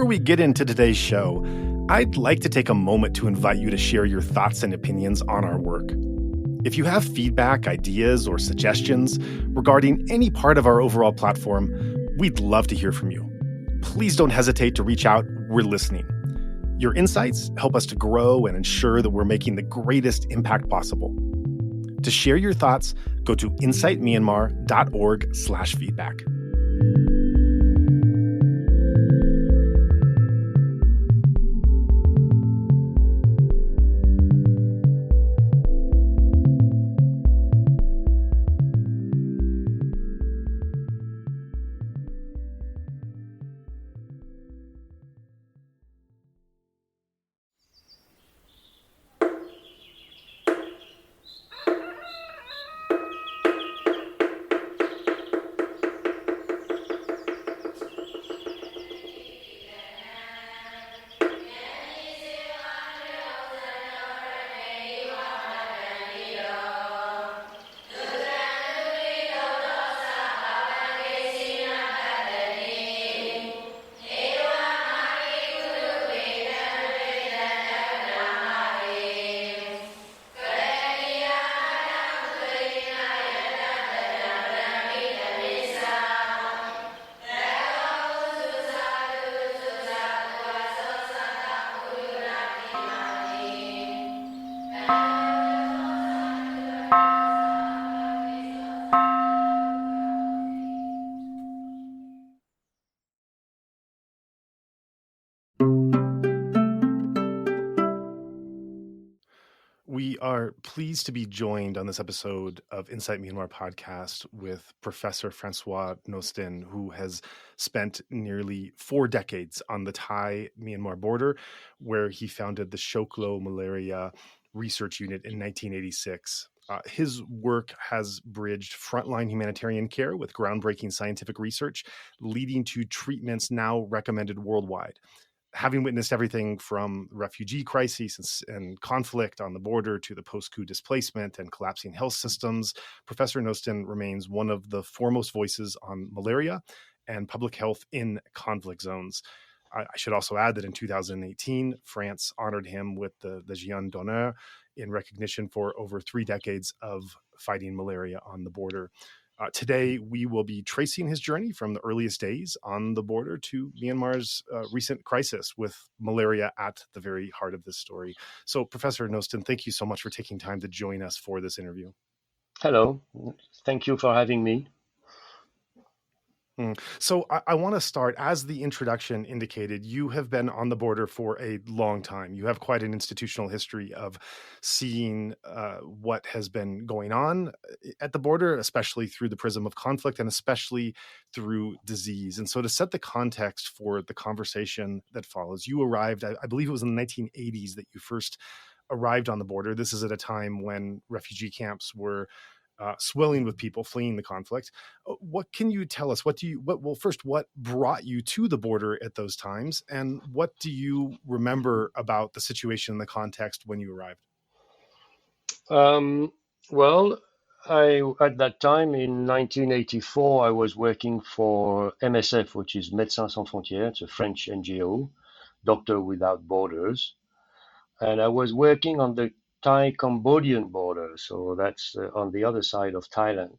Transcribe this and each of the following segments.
Before we get into today's show, I'd like to take a moment to invite you to share your thoughts and opinions on our work. If you have feedback, ideas, or suggestions regarding any part of our overall platform, we'd love to hear from you. Please don't hesitate to reach out. We're listening. Your insights help us to grow and ensure that we're making the greatest impact possible. To share your thoughts, go to insightmyanmar.org/feedback. We are pleased to be joined on this episode of Insight Myanmar podcast with Professor François Nosten, who has spent nearly 4 decades on the Thai-Myanmar border, where he founded the Shoklo Malaria Research Unit in 1986. His work has bridged frontline humanitarian care with groundbreaking scientific research, leading to treatments now recommended worldwide. Having witnessed everything from refugee crises and conflict on the border to the post-coup displacement and collapsing health systems, Professor Nosten remains one of the foremost voices on malaria and public health in conflict zones. I should also add that in 2018, France honored him with the Légion d'honneur in recognition for over 3 decades of fighting malaria on the border. Today, we will be tracing his journey from the earliest days on the border to Myanmar's recent crisis with malaria at the very heart of this story. So, Professor Nosten, thank you so much for taking time to join us for this interview. Hello. Thank you for having me. So I want to start, as the introduction indicated, you have been on the border for a long time. You have quite an institutional history of seeing what has been going on at the border, especially through the prism of conflict and especially through disease. And so to set the context for the conversation that follows, you arrived, I believe it was in the 1980s that you first arrived on the border. This is at a time when refugee camps were swelling with people fleeing the conflict. What can you tell us? What brought you to the border at those times? And what do you remember about the situation and the context when you arrived? Well, at that time in 1984, I was working for MSF, which is Médecins Sans Frontières. It's a French NGO, Doctor Without Borders. And I was working on the Thai-Cambodian border, so that's on the other side of Thailand,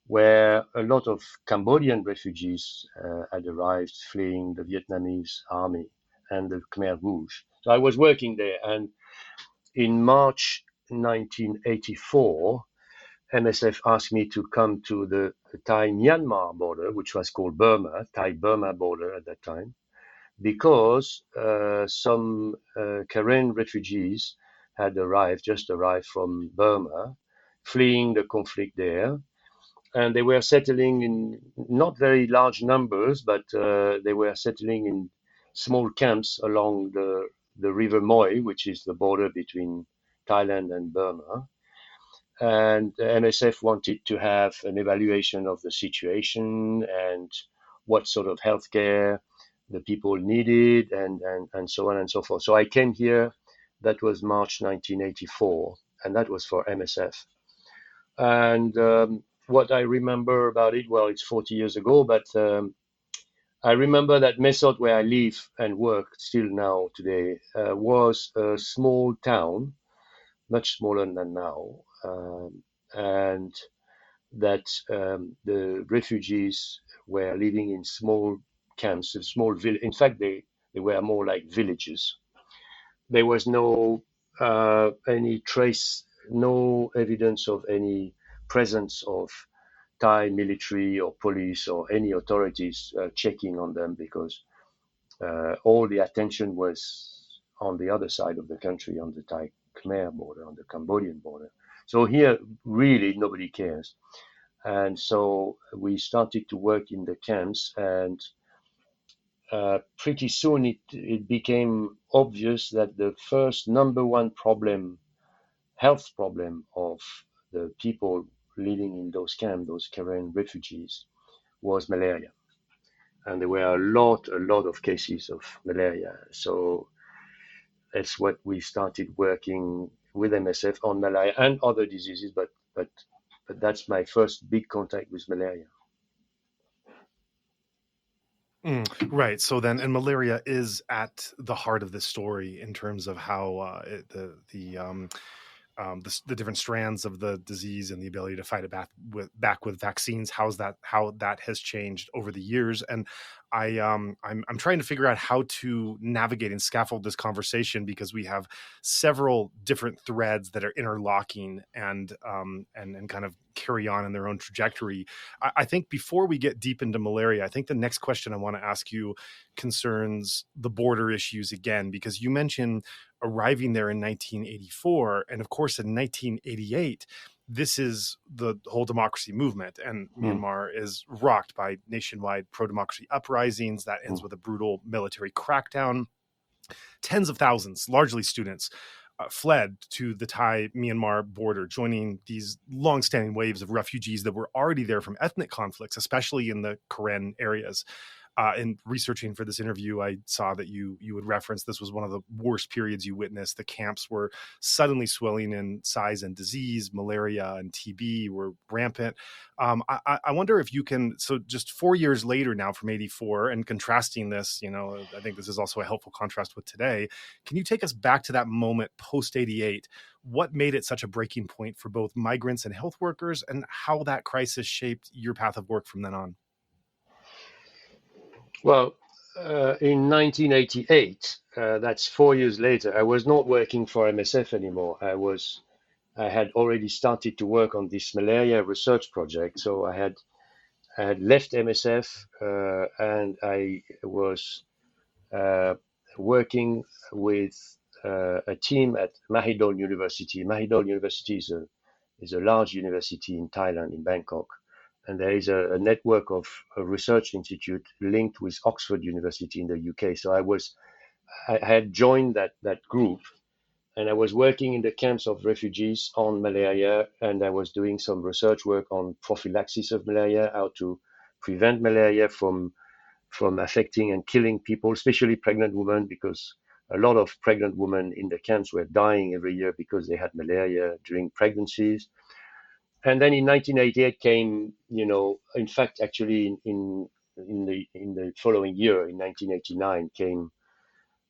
where a lot of Cambodian refugees had arrived fleeing the Vietnamese army and the Khmer Rouge. So I was working there, and in March 1984, MSF asked me to come to the Thai-Myanmar border, which was called Burma, Thai-Burma border at that time, because some Karen refugees had just arrived from Burma, fleeing the conflict there. And they were settling in not very large numbers, but they were settling in small camps along the river Moi, which is the border between Thailand and Burma. And MSF wanted to have an evaluation of the situation and what sort of healthcare the people needed and so on and so forth. So I came here. That was March 1984, and that was for MSF. And what I remember about it, well, it's 40 years ago, but I remember that Mesot, where I live and work still now today, was a small town, much smaller than now, and that the refugees were living in small camps, a small village. In fact, they were more like villages. There was no any trace, no evidence of any presence of Thai military or police or any authorities checking on them because all the attention was on the other side of the country, on the Thai Khmer border, on the Cambodian border. So here, really, nobody cares. And so we started to work in the camps, and pretty soon it became obvious that the first number one problem, health problem of the people living in those camps, those Karen refugees, was malaria. And there were a lot of cases of malaria. So that's what we started working with MSF on malaria and other diseases, but that's my first big contact with malaria. Right. So then, and malaria is at the heart of this story in terms of how the different strands of the disease and the ability to fight it back with vaccines. How that has changed over the years, and I'm trying to figure out how to navigate and scaffold this conversation because we have several different threads that are interlocking and kind of carry on in their own trajectory. I think before we get deep into malaria, I think the next question I want to ask you concerns the border issues again, because you mentioned arriving there in 1984, and of course in 1988 this is the whole democracy movement, and Myanmar is rocked by nationwide pro-democracy uprisings that ends with a brutal military crackdown. Tens of thousands, largely students, fled to the Thai-Myanmar border, joining these long-standing waves of refugees that were already there from ethnic conflicts, especially in the Karen areas. In researching for this interview, I saw that you would reference this was one of the worst periods you witnessed. The camps were suddenly swelling in size and disease. Malaria and TB were rampant. I wonder if you can, so just 4 years later now from 84, and contrasting this, I think this is also a helpful contrast with today. Can you take us back to that moment post 88? What made it such a breaking point for both migrants and health workers, and how that crisis shaped your path of work from then on? Well, in 1988, that's 4 years later, I was not working for MSF anymore. I had already started to work on this malaria research project. So I had left MSF, and I was working with a team at Mahidol University. Mahidol University is a large university in Thailand, in Bangkok. And there is a network of a research institute linked with Oxford University in the UK. So I had joined that group, and I was working in the camps of refugees on malaria, and I was doing some research work on prophylaxis of malaria, how to prevent malaria from affecting and killing people, especially pregnant women, because a lot of pregnant women in the camps were dying every year because they had malaria during pregnancies. And then in 1988 came, in fact, actually in the following year, in 1989, came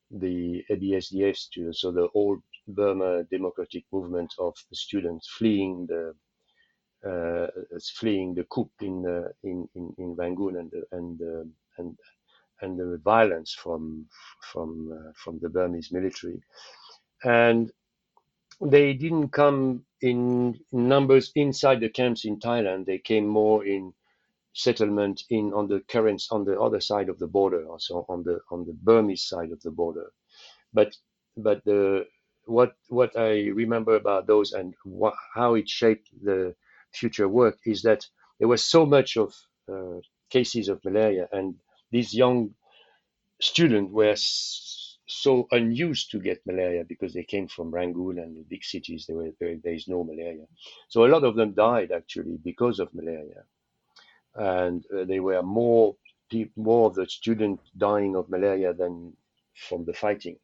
the ABSDF students, so the old Burma Democratic Movement of the students fleeing the coup in Rangoon and the violence from the Burmese military. And they didn't come in numbers inside the camps in Thailand. They came more in settlement on the currents on the other side of the border, also on the Burmese side of the border. But what I remember about those and how it shaped the future work is that there was so much of cases of malaria, and these young students were so unused to get malaria because they came from Rangoon and the big cities. There is no malaria, so a lot of them died actually because of malaria, and there were more of the students dying of malaria than from the fighting,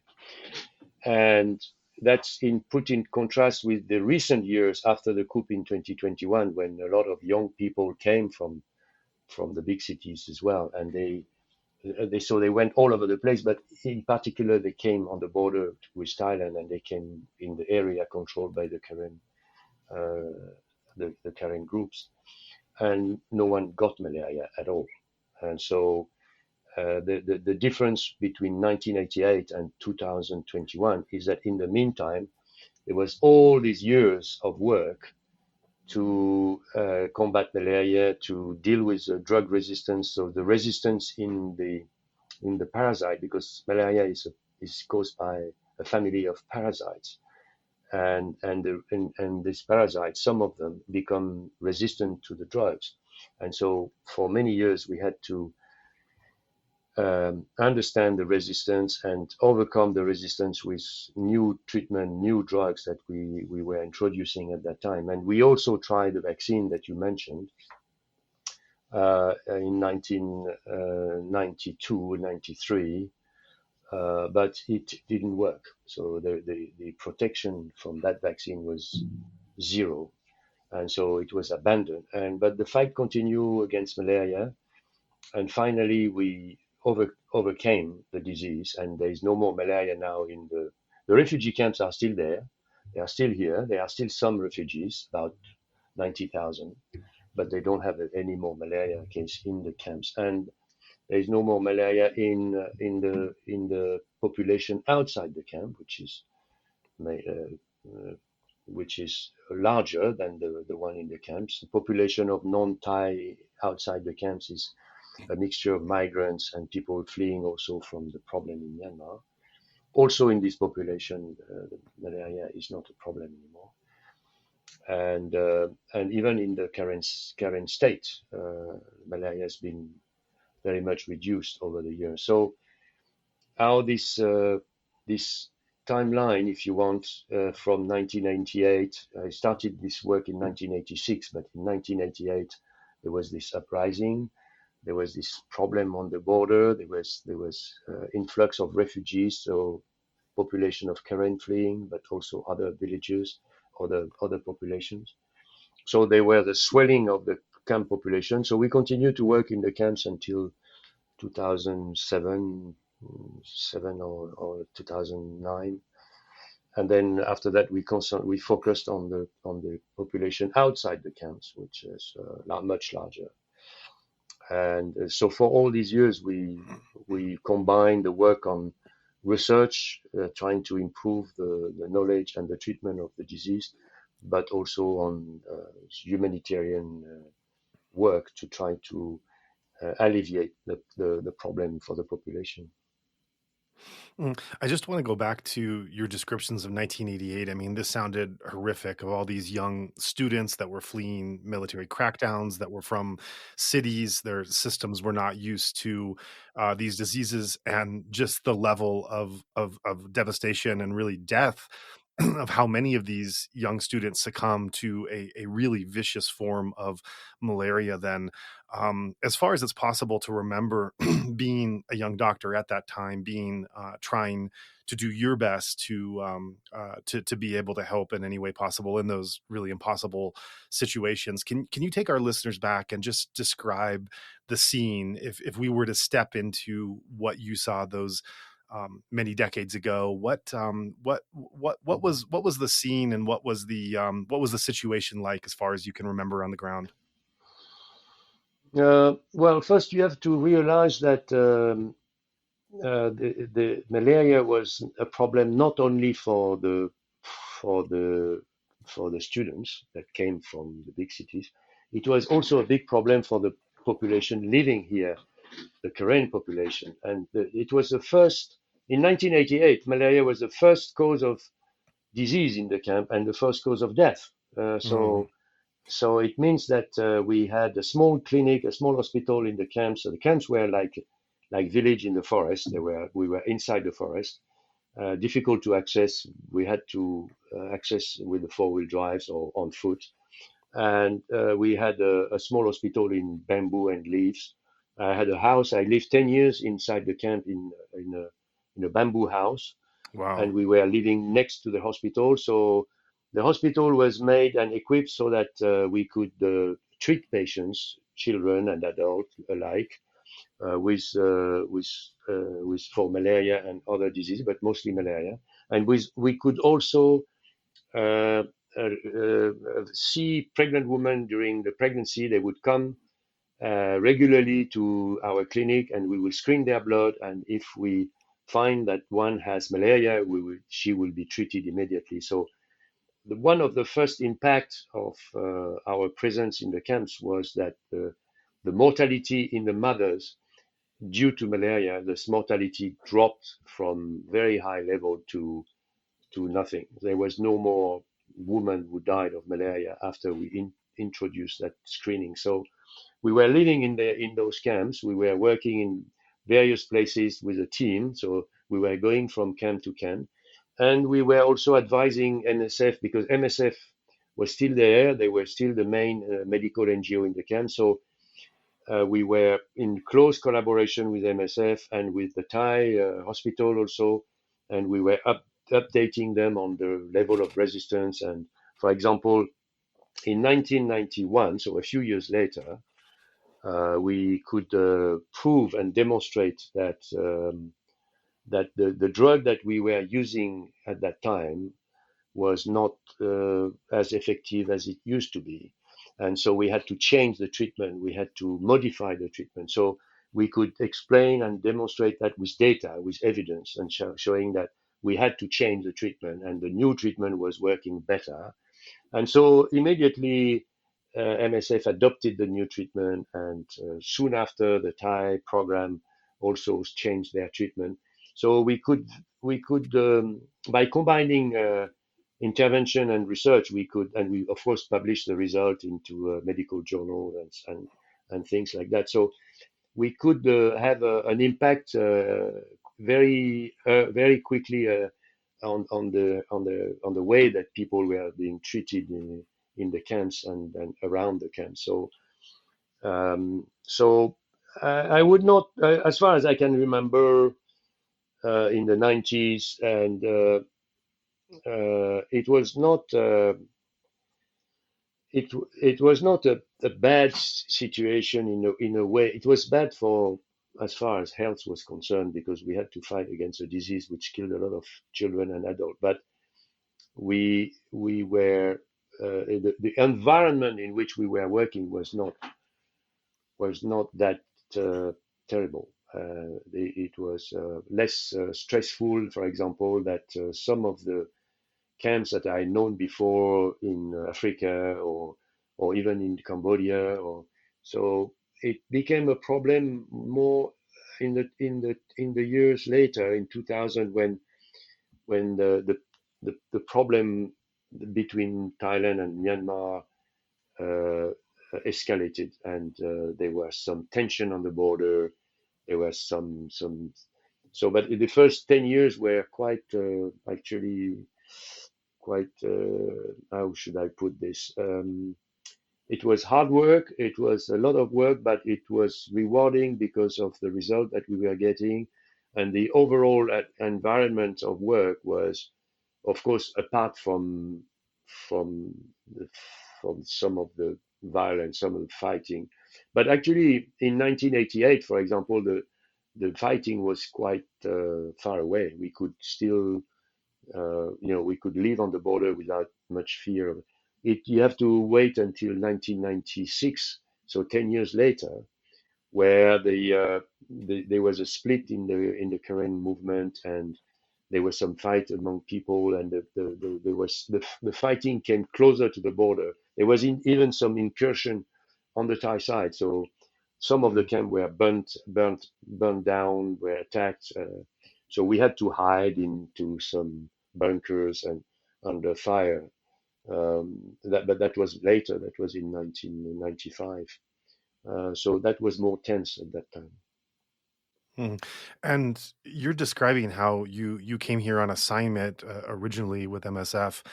and that's put in contrast with the recent years after the coup in 2021, when a lot of young people came from the big cities as well, and So they went all over the place, but in particular they came on the border with Thailand, and they came in the area controlled by the Karen, the Karen groups, and no one got malaria at all. And so the difference between 1988 and 2021 is that in the meantime, there was all these years of work to combat malaria, to deal with the drug resistance, so the resistance in the parasite, because malaria is caused by a family of parasites, and these parasites, some of them become resistant to the drugs, and so for many years we had to understand the resistance and overcome the resistance with new treatment, new drugs that we were introducing at that time. And we also tried the vaccine that you mentioned in 1992, 93, but it didn't work. So the protection from that vaccine was zero. And so it was abandoned. But the fight continued against malaria. And finally, we overcame the disease, and there is no more malaria now in the refugee camps are still there. They are still here. There are still some refugees, about 90,000, but they don't have any more malaria case in the camps. And there is no more malaria in the population outside the camp, which is larger than the one in the camps. The population of non-Thai outside the camps is a mixture of migrants and people fleeing also from the problem in Myanmar. Also in this population, malaria is not a problem anymore. And even in the current state, malaria has been very much reduced over the years. So how this timeline, if you want, from 1998, I started this work in 1986, but in 1988 there was this uprising. There was this problem on the border. There was influx of refugees, so population of Karen fleeing, but also other villages, other populations. So there were the swelling of the camp population. So we continued to work in the camps until 2007, or 2009, and then after that we focused on the population outside the camps, which is much larger. And so for all these years, we combined the work on research, trying to improve the knowledge and the treatment of the disease, but also on humanitarian work to try to alleviate the problem for the population. I just want to go back to your descriptions of 1988. I mean, this sounded horrific, of all these young students that were fleeing military crackdowns, that were from cities. Their systems were not used to these diseases, and just the level of devastation and really death of how many of these young students succumb to a really vicious form of malaria then. As far as it's possible to remember being a young doctor at that time, being trying to do your best to be able to help in any way possible in those really impossible situations. Can you take our listeners back and just describe the scene if we were to step into what you saw those many decades ago? What was the scene, and what was the situation like as far as you can remember on the ground? Well, first you have to realize that the malaria was a problem not only for for the for the students that came from the big cities. It was also a big problem for the population living here, the Karen population. And it was the first, in 1988, malaria was the first cause of disease in the camp and the first cause of death. So it means that we had a small clinic, a small hospital in the camps. So the camps were like village in the forest. We were inside the forest, difficult to access. We had to access with the four-wheel drives or on foot. And we had a small hospital in bamboo and leaves. I had a house. I lived 10 years inside the camp in a bamboo house, Wow. and we were living next to the hospital. So the hospital was made and equipped so that we could treat patients, children and adults alike, for malaria and other diseases, but mostly malaria. And we could also uh, see pregnant women during the pregnancy. They would come regularly to our clinic, and we will screen their blood. And if we find that one has malaria, she will be treated immediately. So one of the first impacts of our presence in the camps was that the mortality in the mothers due to malaria, this mortality dropped from very high level to nothing. There was no more women who died of malaria after we introduced that screening. So we were living in those camps. We were working in various places with a team. So we were going from camp to camp, and we were also advising MSF because MSF was still there. They were still the main medical NGO in the camp. So we were in close collaboration with MSF and with the Thai hospital also, and we were updating them on the level of resistance. And for example, in 1991, so a few years later, we could prove and demonstrate that the drug that we were using at that time was not as effective as it used to be. And so we had to change the treatment. We had to modify the treatment. So we could explain and demonstrate that with data, with evidence, and showing that we had to change the treatment and the new treatment was working better. And so immediately MSF adopted the new treatment, and soon after the Thai program also changed their treatment. So we could by combining intervention and research, and we of course published the result into a medical journal and things like that. So we could have an impact very quickly on the way that people were being treated in the camps and around the camps. So I would not, as far as I can remember, in the 90s, and it was not. It was not a bad situation in a way. It was bad for as far as health was concerned because we had to fight against a disease which killed a lot of children and adults. But we were the environment in which we were working was not that terrible. It was less stressful, for example, that some of the camps that I known before in Africa or even in Cambodia, or so it became a problem more in the years later in 2000 when the problem between Thailand and Myanmar uh, escalated, and there was some tension on the border. There was some. So, but the first 10 years were quite actually quite. How should I put this? It was hard work. It was a lot of work, but it was rewarding because of the result that we were getting, and the overall environment of work was, of course, apart from the, from some of the violence, some of the fighting. But actually, in 1988, for example, the fighting was quite far away. We could still, we could live on the border without much fear of it. You have to wait until 1996, so 10 years later, where there was a split in the Karen movement, and there was some fight among people, and there was the fighting came closer to the border. There was even some incursion on the Thai side. So some of the camps were burnt down, were attacked. So we had to hide into some bunkers and under fire. But that was later. That was in 1995. So that was more tense at that time. Mhm. And you're describing how you came here on assignment originally with MSF,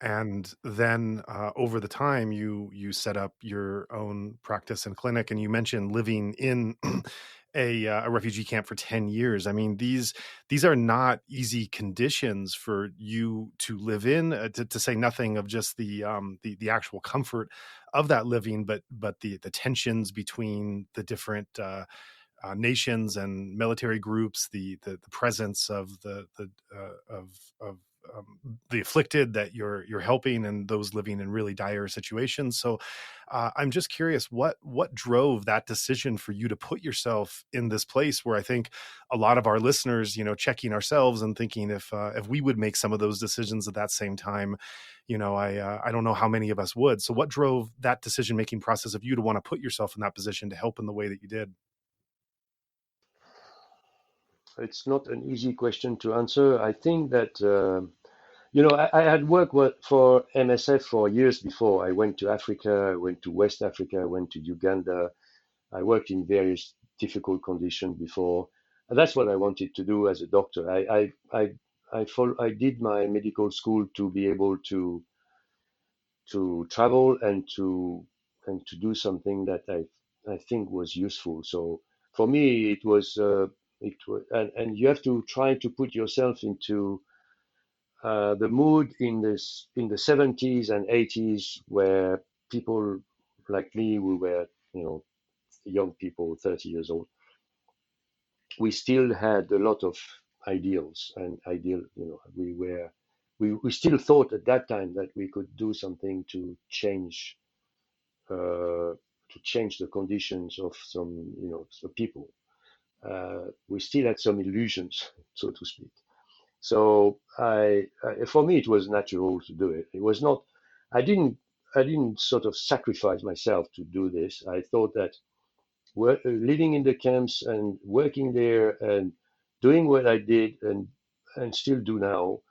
and then over the time you set up your own practice and clinic, and you mentioned living in a refugee camp for 10 years. I mean, these are not easy conditions for you to live in, to say nothing of just the actual comfort of that living, but the tensions between the different nations and military groups, the presence of of the afflicted that you're helping, and those living in really dire situations. So I'm just curious, what drove that decision for you to put yourself in this place where I think a lot of our listeners, checking ourselves and thinking if we would make some of those decisions at that same time, I don't know how many of us would. So what drove that decision making process of you to want to put yourself in that position to help in the way that you did? It's not an easy question to answer. I think that I had worked for MSF for years before. I went to Africa, I went to West Africa, I went to Uganda. I worked in various difficult conditions before. And that's what I wanted to do as a doctor. I did my medical school to be able to travel and to do something that I think was useful. So for me, and you have to try to put yourself into the mood in the 70s and 80s, where people like me, we were, young people, 30 years old, we still had a lot of ideals and we still thought at that time that we could do something to change the conditions of some people. We still had some illusions, so to speak. So for me, it was natural to do it. It was not. I didn't. I didn't sort of sacrifice myself to do this. I thought that living in the camps and working there and doing what I did and still do now,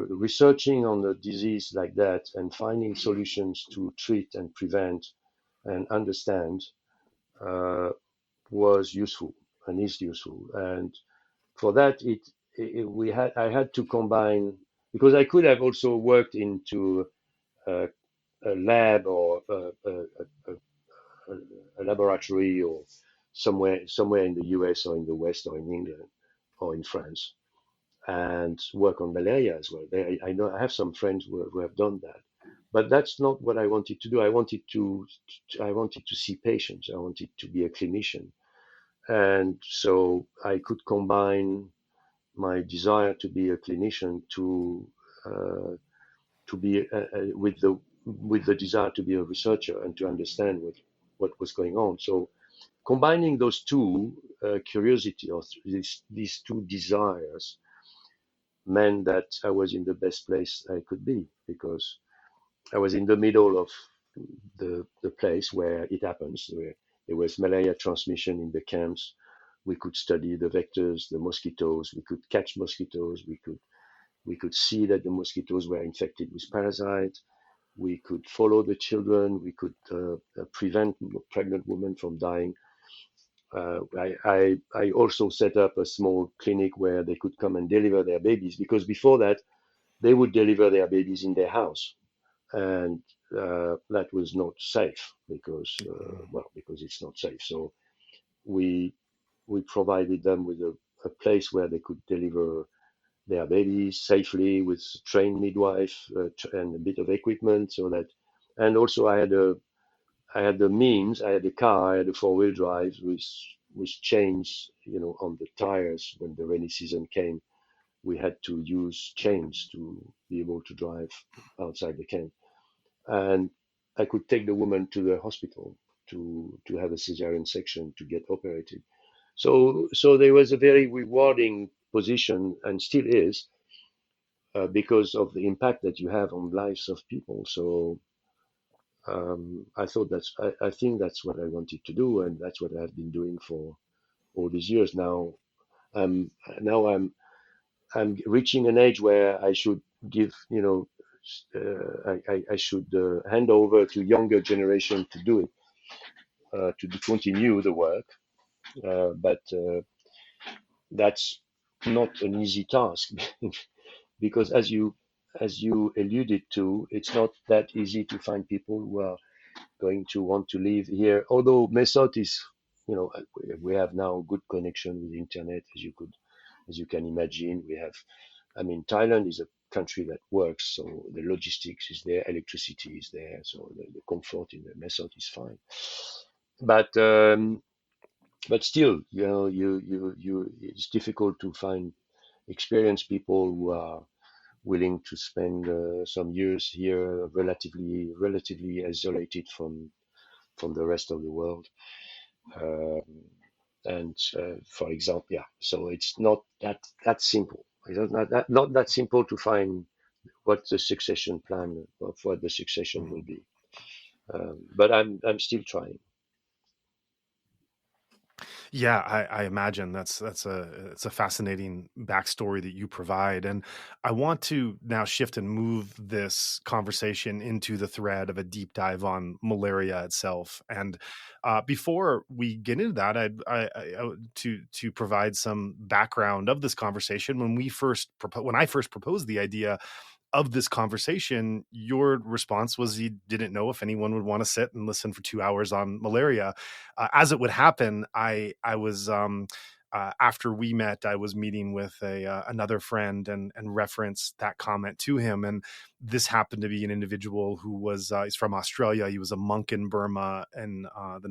researching on a disease like that and finding solutions to treat and prevent and understand uh, was useful and is useful. And for that, I had to combine, because I could have also worked into a, a lab or a laboratory or somewhere in the US or in the West or in England or in France, and work on malaria as well. I know I have some friends who have done that, but that's not what I wanted to do. I wanted to see patients. I wanted to be a clinician, and so I could combine my desire to be a clinician uh, to be with the desire to be a researcher and to understand what was going on. So combining those two curiosity or these two desires meant that I was in the best place I could be, because I was in the middle of the place where it happens, where there was malaria transmission in the camps. We could study the vectors, the mosquitoes. We could catch mosquitoes. We could see that the mosquitoes were infected with parasites. We could follow the children. We could prevent pregnant women from dying. I also set up a small clinic where they could come and deliver their babies, because before that they would deliver their babies in their house, and that was not safe, because it's not safe. So we we provided them with a place where they could deliver their babies safely with trained midwife and a bit of equipment, so that. And also I had the means. I had a car. I had a four-wheel drive with chains, on the tires. When the rainy season came, we had to use chains to be able to drive outside the camp. And I could take the woman to the hospital to have a cesarean section to get operated. So there was a very rewarding position, and still is, because of the impact that you have on lives of people. So I think that's what I wanted to do, and that's what I've been doing for all these years now. Um, now I'm reaching an age where I should give, I should hand over to younger generation to do it, to continue the work. But that's not an easy task because as you alluded to, it's not that easy to find people who are going to want to live here. Although Mesot is, we have now good connection with the internet, as you can imagine. Thailand is a country that works, so the logistics is there, electricity is there, so the comfort in the Mesot is fine. But But still, it's difficult to find experienced people who are willing to spend some years here, relatively isolated from the rest of the world. Um, and for example, yeah, so it's not that simple. It's not that simple to find what the succession plan of what the succession will be. But I'm still trying. Yeah, I imagine that's a it's a fascinating backstory that you provide, and I want to now shift and move this conversation into the thread of a deep dive on malaria itself. And before we get into that, to provide some background of this conversation. When I first proposed the idea of this conversation, your response was you didn't know if anyone would want to sit and listen for 2 hours on malaria. As it would happen, I was after we met, I was meeting with a another friend and referenced that comment to him. And this happened to be an individual who was he's from Australia. He was a monk in Burma in the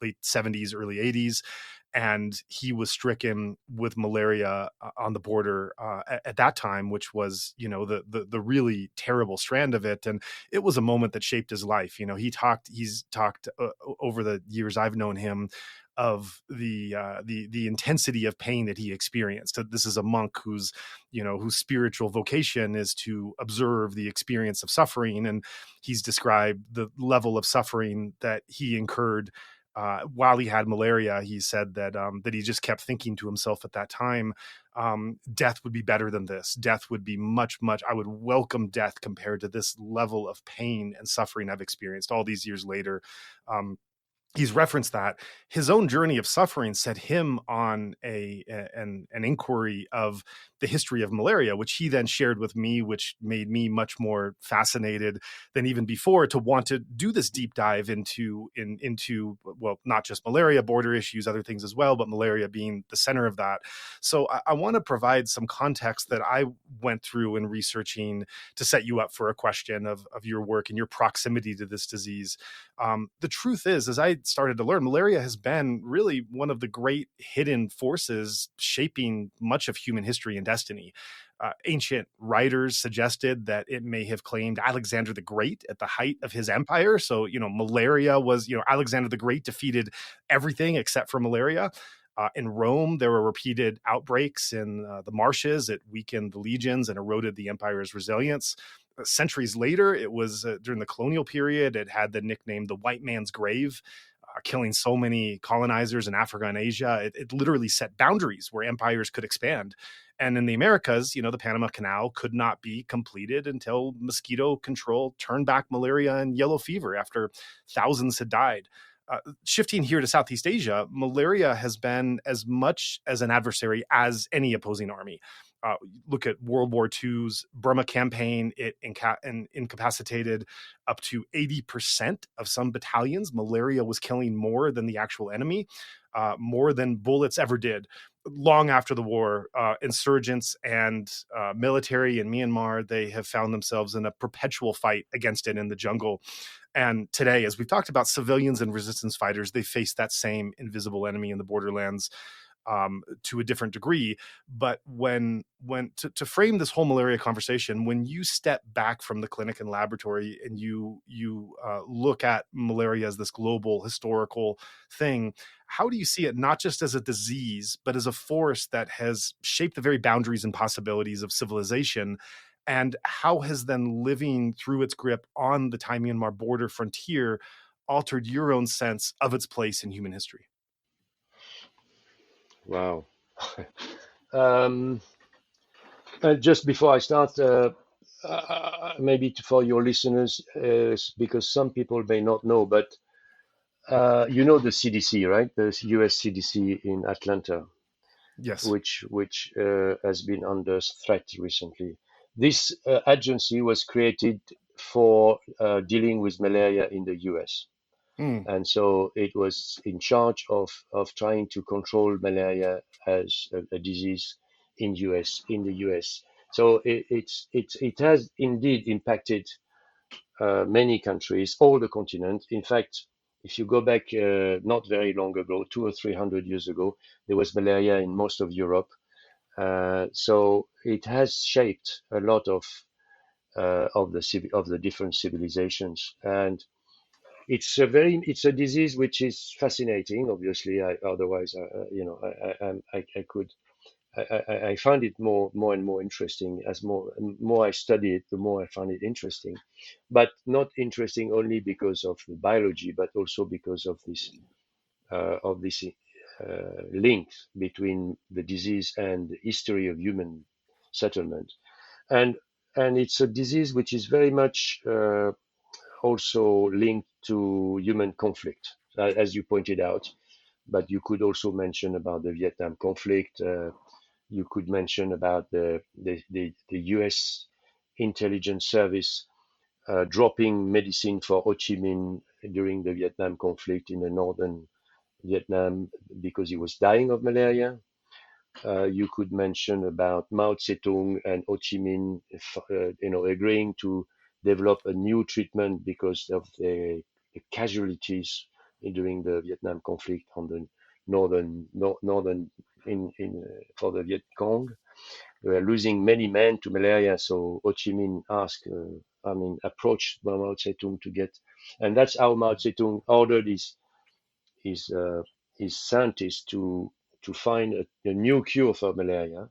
late 70s, early 80s, and he was stricken with malaria on the border at that time, which was, the really terrible strand of it. And it was a moment that shaped his life. He's talked over the years I've known him of the intensity of pain that he experienced. This is a monk whose spiritual vocation is to observe the experience of suffering, and he's described the level of suffering that he incurred while he had malaria. He said that he just kept thinking to himself at that time, death would be better than this. Death would be much, much. I would welcome death compared to this level of pain and suffering I've experienced all these years later. He's referenced that his own journey of suffering set him on an inquiry of the history of malaria, which he then shared with me, which made me much more fascinated than even before to want to do this deep dive into well, not just malaria, border issues, other things as well, but malaria being the center of that. So I want to provide some context that I went through in researching to set you up for a question of your work and your proximity to this disease. The truth is, as I started to learn, malaria has been really one of the great hidden forces shaping much of human history and destiny. Ancient writers suggested that it may have claimed Alexander the Great at the height of his empire. So, malaria was, Alexander the Great defeated everything except for malaria. In Rome, there were repeated outbreaks in the marshes. It weakened the legions and eroded the empire's resilience. Centuries later, it was during the colonial period, it had the nickname the white man's grave, killing so many colonizers in Africa and Asia. It literally set boundaries where empires could expand. And in the Americas, the Panama Canal could not be completed until mosquito control turned back malaria and yellow fever after thousands had died. Shifting here to Southeast Asia, malaria has been as much as an adversary as any opposing army. Look at World War II's Burma campaign. It incapacitated up to 80% of some battalions. Malaria was killing more than the actual enemy, more than bullets ever did. Long after the war, insurgents and military in Myanmar, they have found themselves in a perpetual fight against it in the jungle. And today, as we've talked about, civilians and resistance fighters, they face that same invisible enemy in the borderlands to a different degree. But when to frame this whole malaria conversation, when you step back from the clinic and laboratory and you look at malaria as this global historical thing, how do you see it not just as a disease, but as a force that has shaped the very boundaries and possibilities of civilization? And how has then living through its grip on the Thai Myanmar border frontier altered your own sense of its place in human history? Wow. um, just before I start, maybe for your listeners, because some people may not know, but the CDC, right? The US CDC in Atlanta, Yes. which has been under threat recently. This agency was created for dealing with malaria in the US. Mm. And so it was in charge of trying to control malaria as a disease in the US. So it has indeed impacted many countries, all the continent. In fact, If you go back not very long ago, 200 or 300 years ago, there was malaria in most of Europe. So it has shaped a lot of the different civilizations, and it's a disease which is fascinating. Obviously, otherwise, I could I find it more and more interesting. As more I study it, the more I find it interesting. But not interesting only because of the biology, but also because of this link between the disease and the history of human settlement. And and it's a disease which is very much also linked to human conflict, as you pointed out. But you could also mention about the Vietnam conflict. You could mention about the U.S. intelligence service dropping medicine for Ho Chi Minh during the Vietnam conflict in the northern Vietnam because he was dying of malaria. You could mention about Mao Zedong and Ho Chi Minh, agreeing to develop a new treatment because of the casualties during the Vietnam conflict on the northern in for the Viet Cong. They were losing many men to malaria, so Ho Chi Minh approached Mao Zedong to get, and that's how Mao Zedong ordered his uh, his scientists to find a new cure for malaria,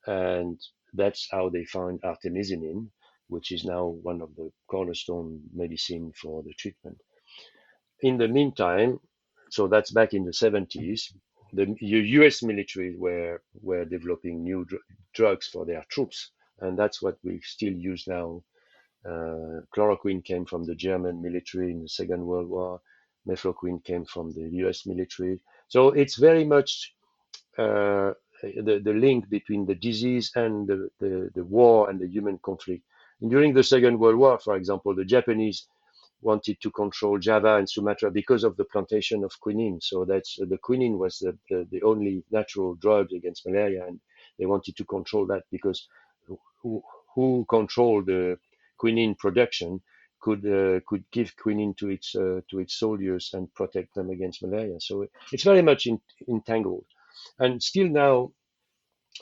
and that's how they found artemisinin, which is now one of the cornerstone medicine for the treatment. In the meantime, so that's back in the 70s, the US military were developing new drugs for their troops, and that's what we still use now. Chloroquine came from the German military in the Second World War. Mefloquine came from the US military. So it's very much the link between the disease and the war and the human conflict. And during the Second World War, for example, the Japanese wanted to control Java and Sumatra because of the plantation of quinine. So that's the quinine was the only natural drug against malaria, and they wanted to control that because who, who controlled the quinine production could give quinine to its soldiers and protect them against malaria. So it's very much entangled, and still now,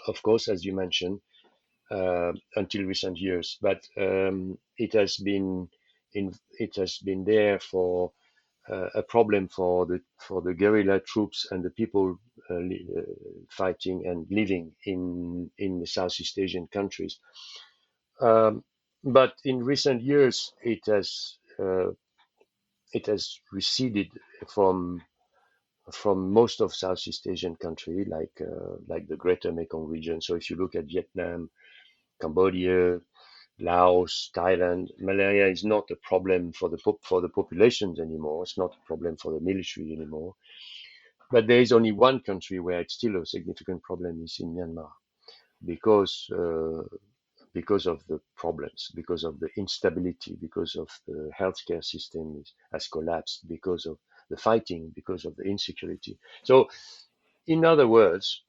of course, as you mentioned, until recent years, but it has been there for a problem for the guerrilla troops and the people fighting and living in the Southeast Asian countries. Um, but in recent years, it has receded from most of Southeast Asian country, like the Greater Mekong region. So if you look at Vietnam, Cambodia, Laos, Thailand, malaria is not a problem for the populations anymore. It's not a problem for the military anymore. But there is only one country where it's still a significant problem is in Myanmar because because of the problems, because of the instability, because of the healthcare system has collapsed, because of the fighting, because of the insecurity. So, in other words,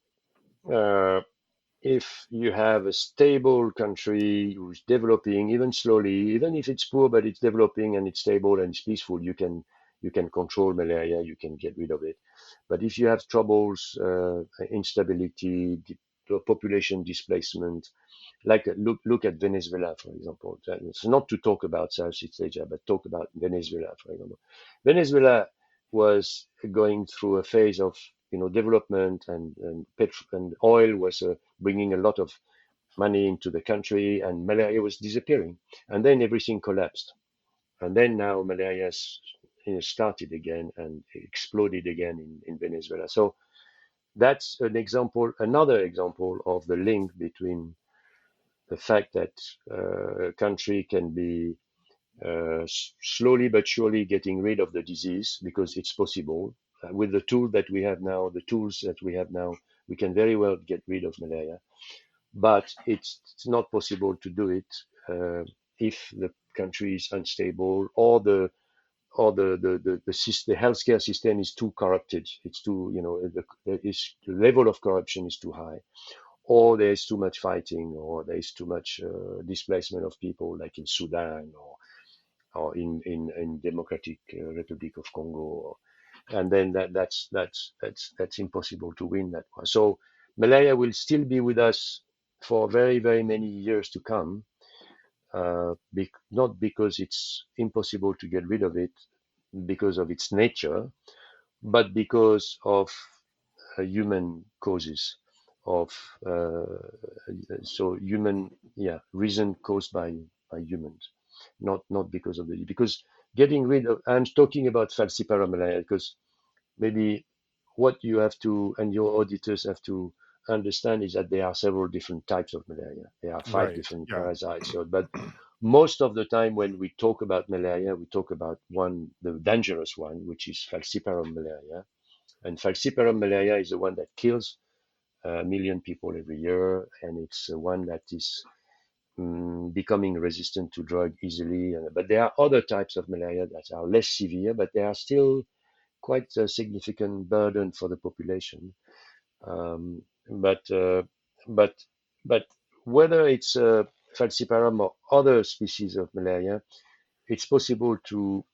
uh, if you have a stable country who's developing, even slowly, even if it's poor but it's developing and it's stable and it's peaceful, you can control malaria, you can get rid of it. But if you have troubles, instability, population displacement, like look at Venezuela, for example. It's not to talk about Southeast Asia, but talk about Venezuela, for example. Venezuela was going through a phase of development, and oil was bringing a lot of money into the country, and malaria was disappearing, and then everything collapsed, and then now malaria started again and exploded again in Venezuela. So that's another example of the link between the fact that a country can be slowly but surely getting rid of the disease because it's possible. With the tools that we have now, we can very well get rid of malaria. But it's not possible to do it if the country is unstable or the healthcare system is too corrupted. It's too, the level of corruption is too high, or there's too much fighting, or there's too much displacement of people, like in Sudan, or in Democratic Republic of Congo, and then that's impossible to win that one. So malaria will still be with us for very, very many years to come. Not because it's impossible to get rid of it because of its nature, but because of human causes of human reason caused by humans, not because of the because getting rid of. I'm talking about falciparum malaria because maybe what you have to and your auditors have to understand is that there are several different types of malaria. There are 5 Right. different Yeah. parasites. But most of the time when we talk about malaria, we talk about the dangerous one, which is falciparum malaria. And falciparum malaria is the one that kills a million people every year, and it's one that is becoming resistant to drug easily. But there are other types of malaria that are less severe, but they are still quite a significant burden for the population. Um, but but but whether it's falciparum or other species of malaria, it's possible to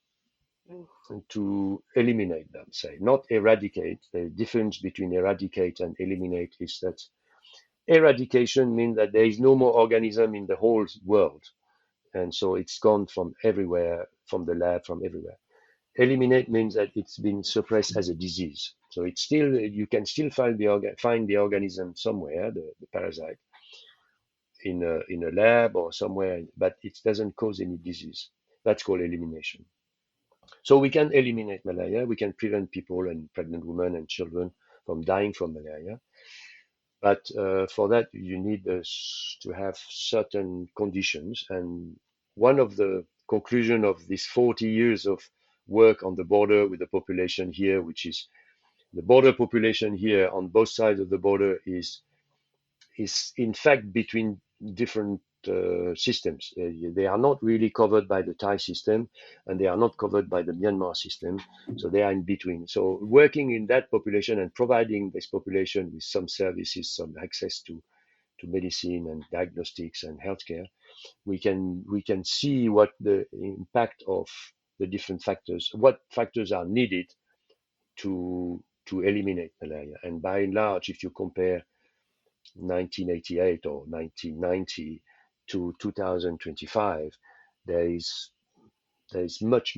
eliminate them. Say not eradicate. The difference between eradicate and eliminate is that eradication means that there is no more organism in the whole world, and so it's gone from everywhere, from the lab, from everywhere. Eliminate means that it's been suppressed as a disease. So it's still you can still find the organism somewhere, the parasite, in a lab or somewhere, but it doesn't cause any disease. That's called elimination. So we can eliminate malaria. We can prevent people and pregnant women and children from dying from malaria. But for that, you need to have certain conditions. And one of the conclusion of this 40 years of work on the border with the population here, which is the border population here on both sides of the border is in fact between different systems. They are not really covered by the Thai system, and they are not covered by the Myanmar system. So they are in between. So working in that population and providing this population with some services, some access to medicine and diagnostics and healthcare, we can see what the impact of the different factors, what factors are needed to eliminate malaria. And by and large, if you compare 1988 or 1990 to 2025, there is there is much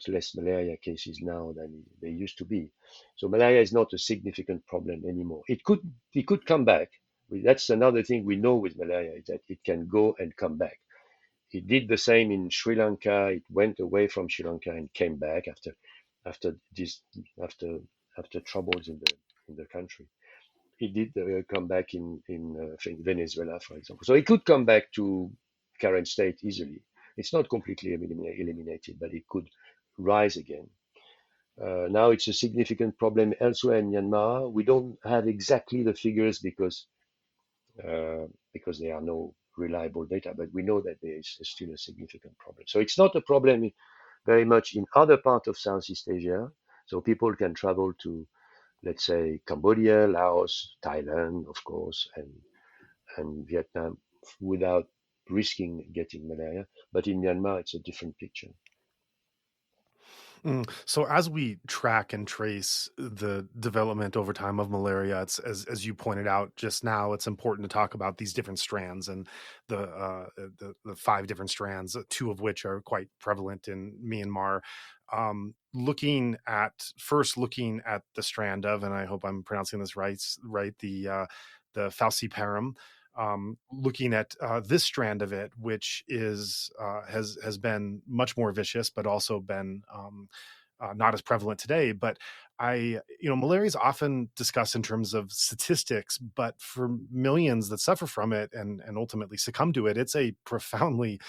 less malaria cases now than there used to be. So malaria is not a significant problem anymore. It could come back. That's another thing we know with malaria is that it can go and come back. It did the same in Sri Lanka. It went away from Sri Lanka and came back after this after after troubles in the country. It did come back in Venezuela, for example. So it could come back to current state easily. It's not completely eliminated, but it could rise again. Now it's a significant problem elsewhere in Myanmar. We don't have exactly the figures because there are no reliable data, but we know that there is still a significant problem. So it's not a problem very much in other parts of Southeast Asia. So people can travel to, let's say, Cambodia, Laos, Thailand, of course, and Vietnam without risking getting malaria. But in Myanmar, it's a different picture. So as we track and trace the development over time of malaria, it's as you pointed out just now, it's important to talk about these different strands and the 5 different strands, 2 of which are quite prevalent in Myanmar. Looking at the strand of, and I hope I'm pronouncing this right, the falciparum. Looking at this strand of it, which has been much more vicious, but also been not as prevalent today. But malaria is often discussed in terms of statistics, but for millions that suffer from it and ultimately succumb to it, it's a profoundly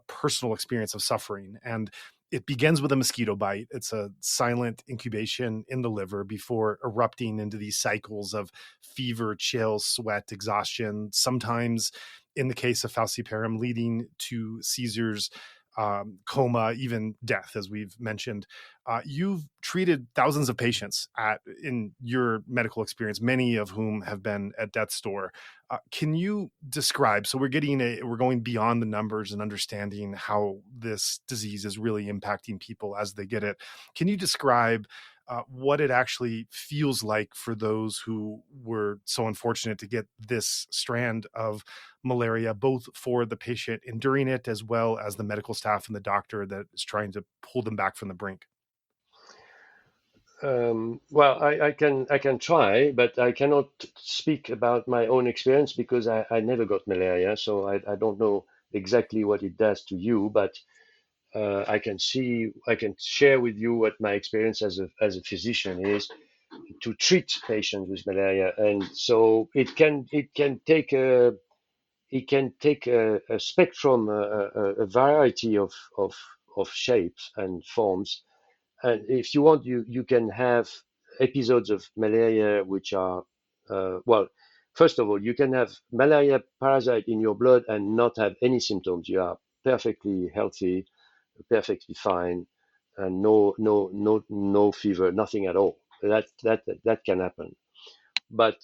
personal experience of suffering. And it begins with a mosquito bite. It's a silent incubation in the liver before erupting into these cycles of fever, chill, sweat, exhaustion, sometimes in the case of falciparum, leading to seizures coma, even death, as we've mentioned. You've treated thousands of patients in your medical experience, many of whom have been at death's door. Can you describe? So we're going beyond the numbers and understanding how this disease is really impacting people as they get it. Can you describe what it actually feels like for those who were so unfortunate to get this strand of malaria, both for the patient enduring it as well as the medical staff and the doctor that is trying to pull them back from the brink? Well, I can try, but I cannot speak about my own experience because I never got malaria, so I don't know exactly what it does to you. But I can share with you what my experience as a physician is to treat patients with malaria, and so it can take a spectrum, a variety of shapes and forms. And if you want, you can have episodes of malaria which are, well, first of all, you can have malaria parasite in your blood and not have any symptoms. You are perfectly healthy, perfectly fine, and no fever, nothing at all. That can happen. But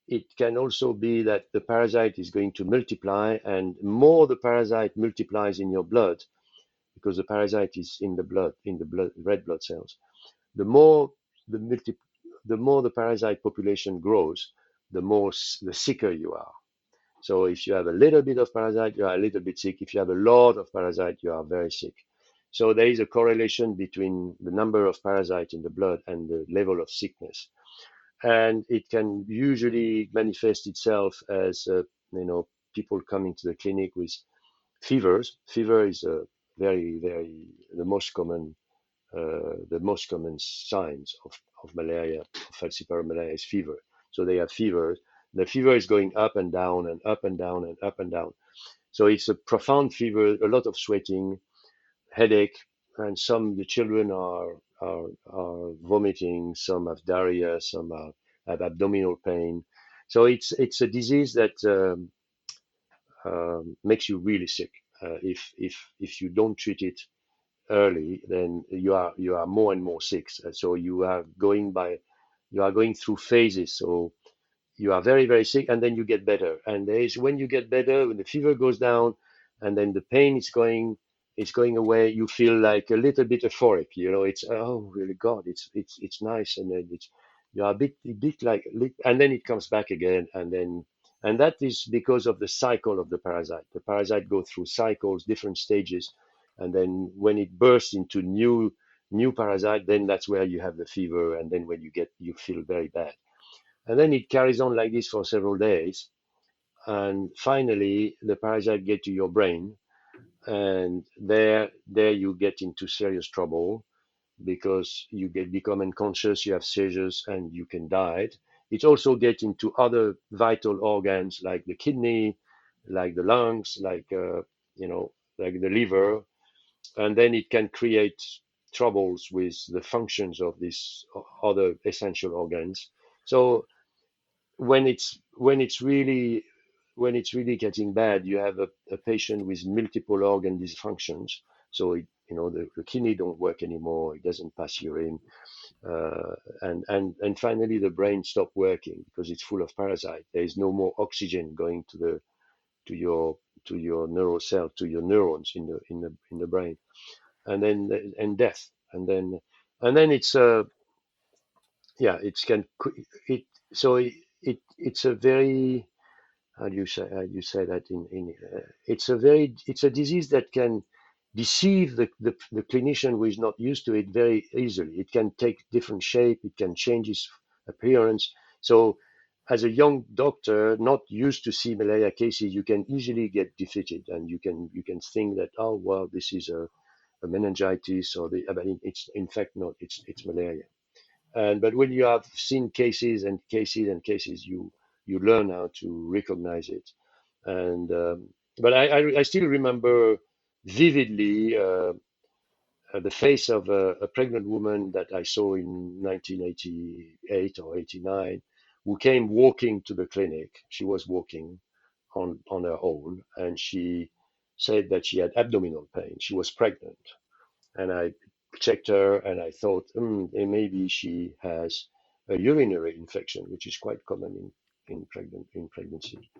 it can also be that the parasite is going to multiply, and more the parasite multiplies in your blood, because the parasite is in the blood, red blood cells. The more the multi, the more the parasite population grows, the sicker you are. So if you have a little bit of parasite, you are a little bit sick. If you have a lot of parasite, you are very sick. So there is a correlation between the number of parasites in the blood and the level of sickness. And it can usually manifest itself as, people coming to the clinic with fevers. Fever is a very the most common signs of malaria, of falciparum malaria, is fever. So they have fever. The fever is going up and down and up and down and up and down. So it's a profound fever, a lot of sweating, headache, and the children are vomiting, some have diarrhea, have abdominal pain. So it's a disease that makes you really sick. If you don't treat it early, then you are more and more sick. So you are going through phases. So you are very sick, and then you get better. And there is when you get better, when the fever goes down, and then the pain is going away. You feel like a little bit euphoric. It's, oh really, God, it's nice, and then you are a bit like, and then it comes back again, and that is because of the cycle of the parasite. The parasite go through cycles, different stages, and then when it bursts into new parasite, then that's where you have the fever, and then when you feel very bad. And then it carries on like this for several days. And finally, the parasite get to your brain. And there you get into serious trouble because become unconscious, you have seizures, and you can die. It also get into other vital organs like the kidney, like the lungs, like the liver. And then it can create troubles with the functions of these other essential organs. So when it's really getting bad, you have a patient with multiple organ dysfunctions. So the kidney don't work anymore. It doesn't pass urine, and finally the brain stop working because it's full of parasite. There is no more oxygen going to your neural cell, to your neurons in the brain, and death, and then it's yeah it can it so it's a very, how do you say that it's a disease that can deceive the clinician who is not used to it very easily. It can take different shape, it can change its appearance. So as a young doctor not used to see malaria cases, you can easily get defeated, and you can think that, oh well, this is a meningitis, but it's in fact not. It's malaria. But when you have seen cases and cases and cases, you learn how to recognize it. And but I still remember vividly the face of a pregnant woman that I saw in 1988 or 89, who came walking to the clinic. She was walking on her own, and said that she had abdominal pain. She was pregnant, and I checked her, and I thought, maybe she has a urinary infection, which is quite common in pregnancy.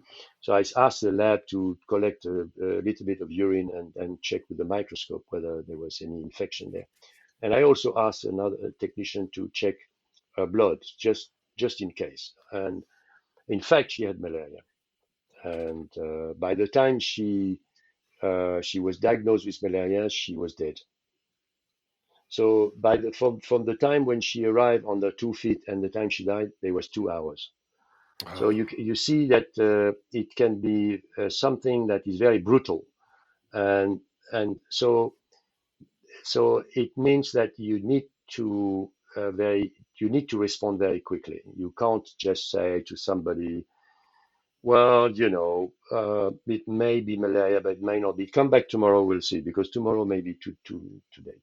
So I asked the lab to collect a little bit of urine and check with the microscope whether there was any infection there. And I also asked another technician to check her blood just in case. And in fact, she had malaria. And by the time she was diagnosed with malaria, she was dead. So from the time when she arrived on the 2 feet and the time she died, there was 2 hours. So Oh. you see that it can be something that is very brutal, and and so it means that you need to respond very quickly. You can't just say to somebody, well, it may be malaria, but it may not be. Come back tomorrow, we'll see, because tomorrow may be too late.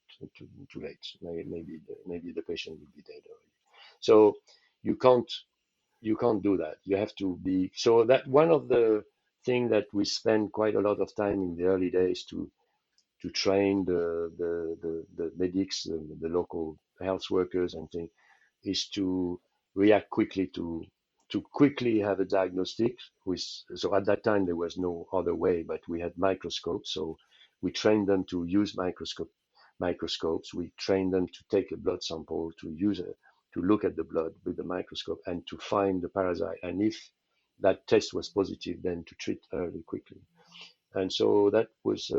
Too late. Maybe the patient will be dead already. So you can't you can't do that. You have to be. So that one of the thing that we spend quite a lot of time in the early days to train the medics, the local health workers and things, is to react quickly to quickly have a diagnostic with. So at that time there was no other way, but we had microscopes. So we trained them to use microscopes. We trained them to take a blood sample, to look at the blood with the microscope and to find the parasite. And if that test was positive, then to treat early quickly. And so that was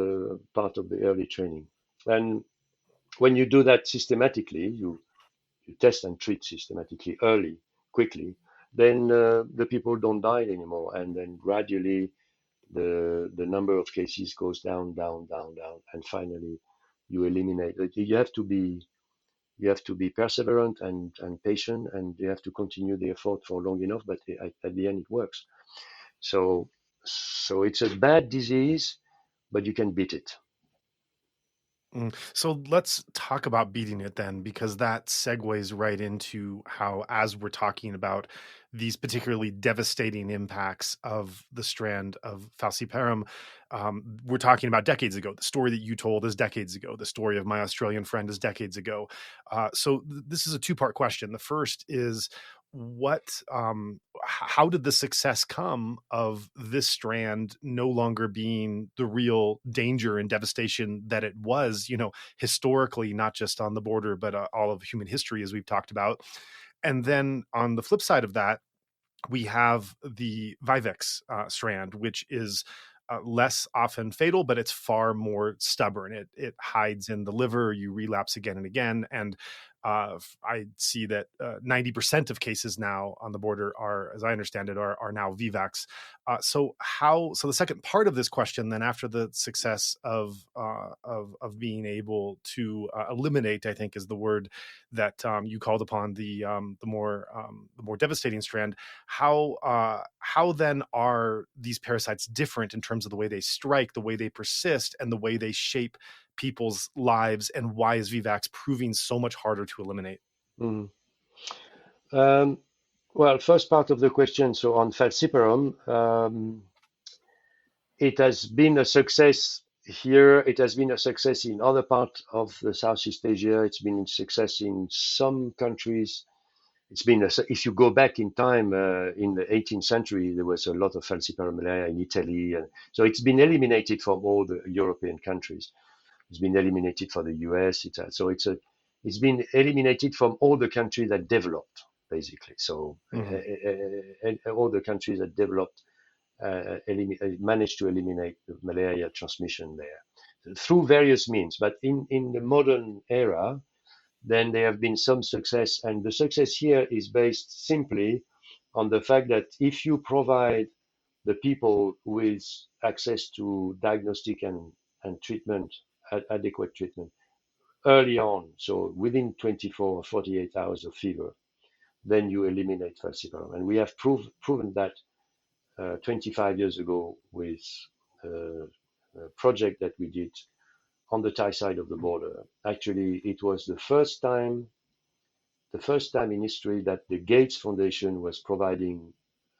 part of the early training. And when you do that systematically, you test and treat systematically early, quickly, then the people don't die anymore. And then gradually the number of cases goes down, down, down, down. And finally you eliminate it. You have to be perseverant and patient, and you have to continue the effort for long enough, but at the end it works. So, so it's a bad disease, but you can beat it. So let's talk about beating it then, because that segues right into how, as we're talking about these particularly devastating impacts of the strand of falciparum, we're talking about decades ago. The story that you told is decades ago. The story of my Australian friend is decades ago. This is a two-part question. The first is, how did the success come of this strand no longer being the real danger and devastation that it was, historically, not just on the border, but all of human history, as we've talked about? And then on the flip side of that, we have the vivax strand, which is less often fatal, but it's far more stubborn. It hides in the liver. You relapse again and again. And I see that 90% of cases now on the border are, as I understand it, are now VVAX. So the second part of this question, then, after the success of being able to eliminate, I think is the word that you called upon, the more devastating strand. How then are these parasites different in terms of the way they strike, the way they persist, and the way they shape people's lives, and why is VVAX proving so much harder to eliminate? Mm. Well, first part of the question. So on falciparum, it has been a success here. It has been a success in other parts of the Southeast Asia. It's been a success in some countries. If you go back in time, in the 18th century, there was a lot of falciparum malaria in Italy. And so it's been eliminated from all the European countries. It's been eliminated for the US. It's been eliminated from all the countries that developed, basically. So Mhm. all the countries that developed managed to eliminate the malaria transmission there through various means. But in the modern era, then there have been some success, and the success here is based simply on the fact that if you provide the people with access to diagnostic and treatment, adequate treatment early on, so within 24 or 48 hours of fever, then you eliminate falciparum. And we have proven that 25 years ago with a project that we did on the Thai side of the border. Actually, it was the first time in history that the Gates Foundation was providing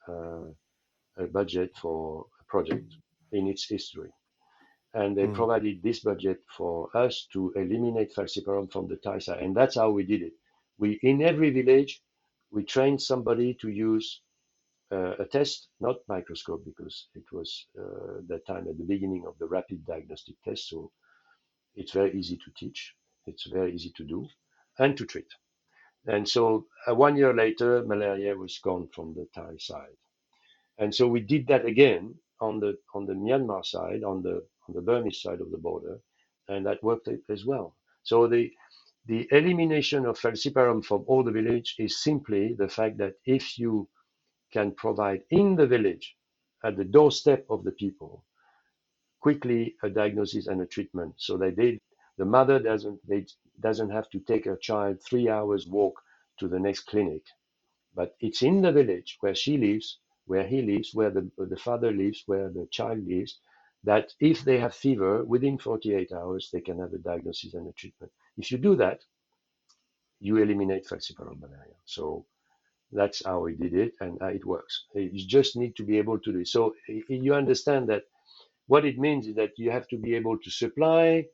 uh, a budget for a project in its history. and they provided this budget for us to eliminate falciparum from the Thai side. And that's how we did it. In every village, we trained somebody to use a test, not microscope, because it was that time at the beginning of the rapid diagnostic test. So it's very easy to teach. It's very easy to do and to treat. And so 1 year later, malaria was gone from the Thai side. And so we did that again on the Myanmar side, on the Burmese side of the border, and that worked as well. So the elimination of falciparum from all the village is simply the fact that if you can provide in the village, at the doorstep of the people, quickly a diagnosis and a treatment, so that the mother doesn't have to take her child 3 hours walk to the next clinic, but it's in the village where she lives, where he lives, where the father lives, where the child lives, that if they have fever, within 48 hours, they can have a diagnosis and a treatment. If you do that, you eliminate falciparum malaria. So that's how we did it, and it works. You just need to be able to do it. So you understand that what it means is that you have to be able to supply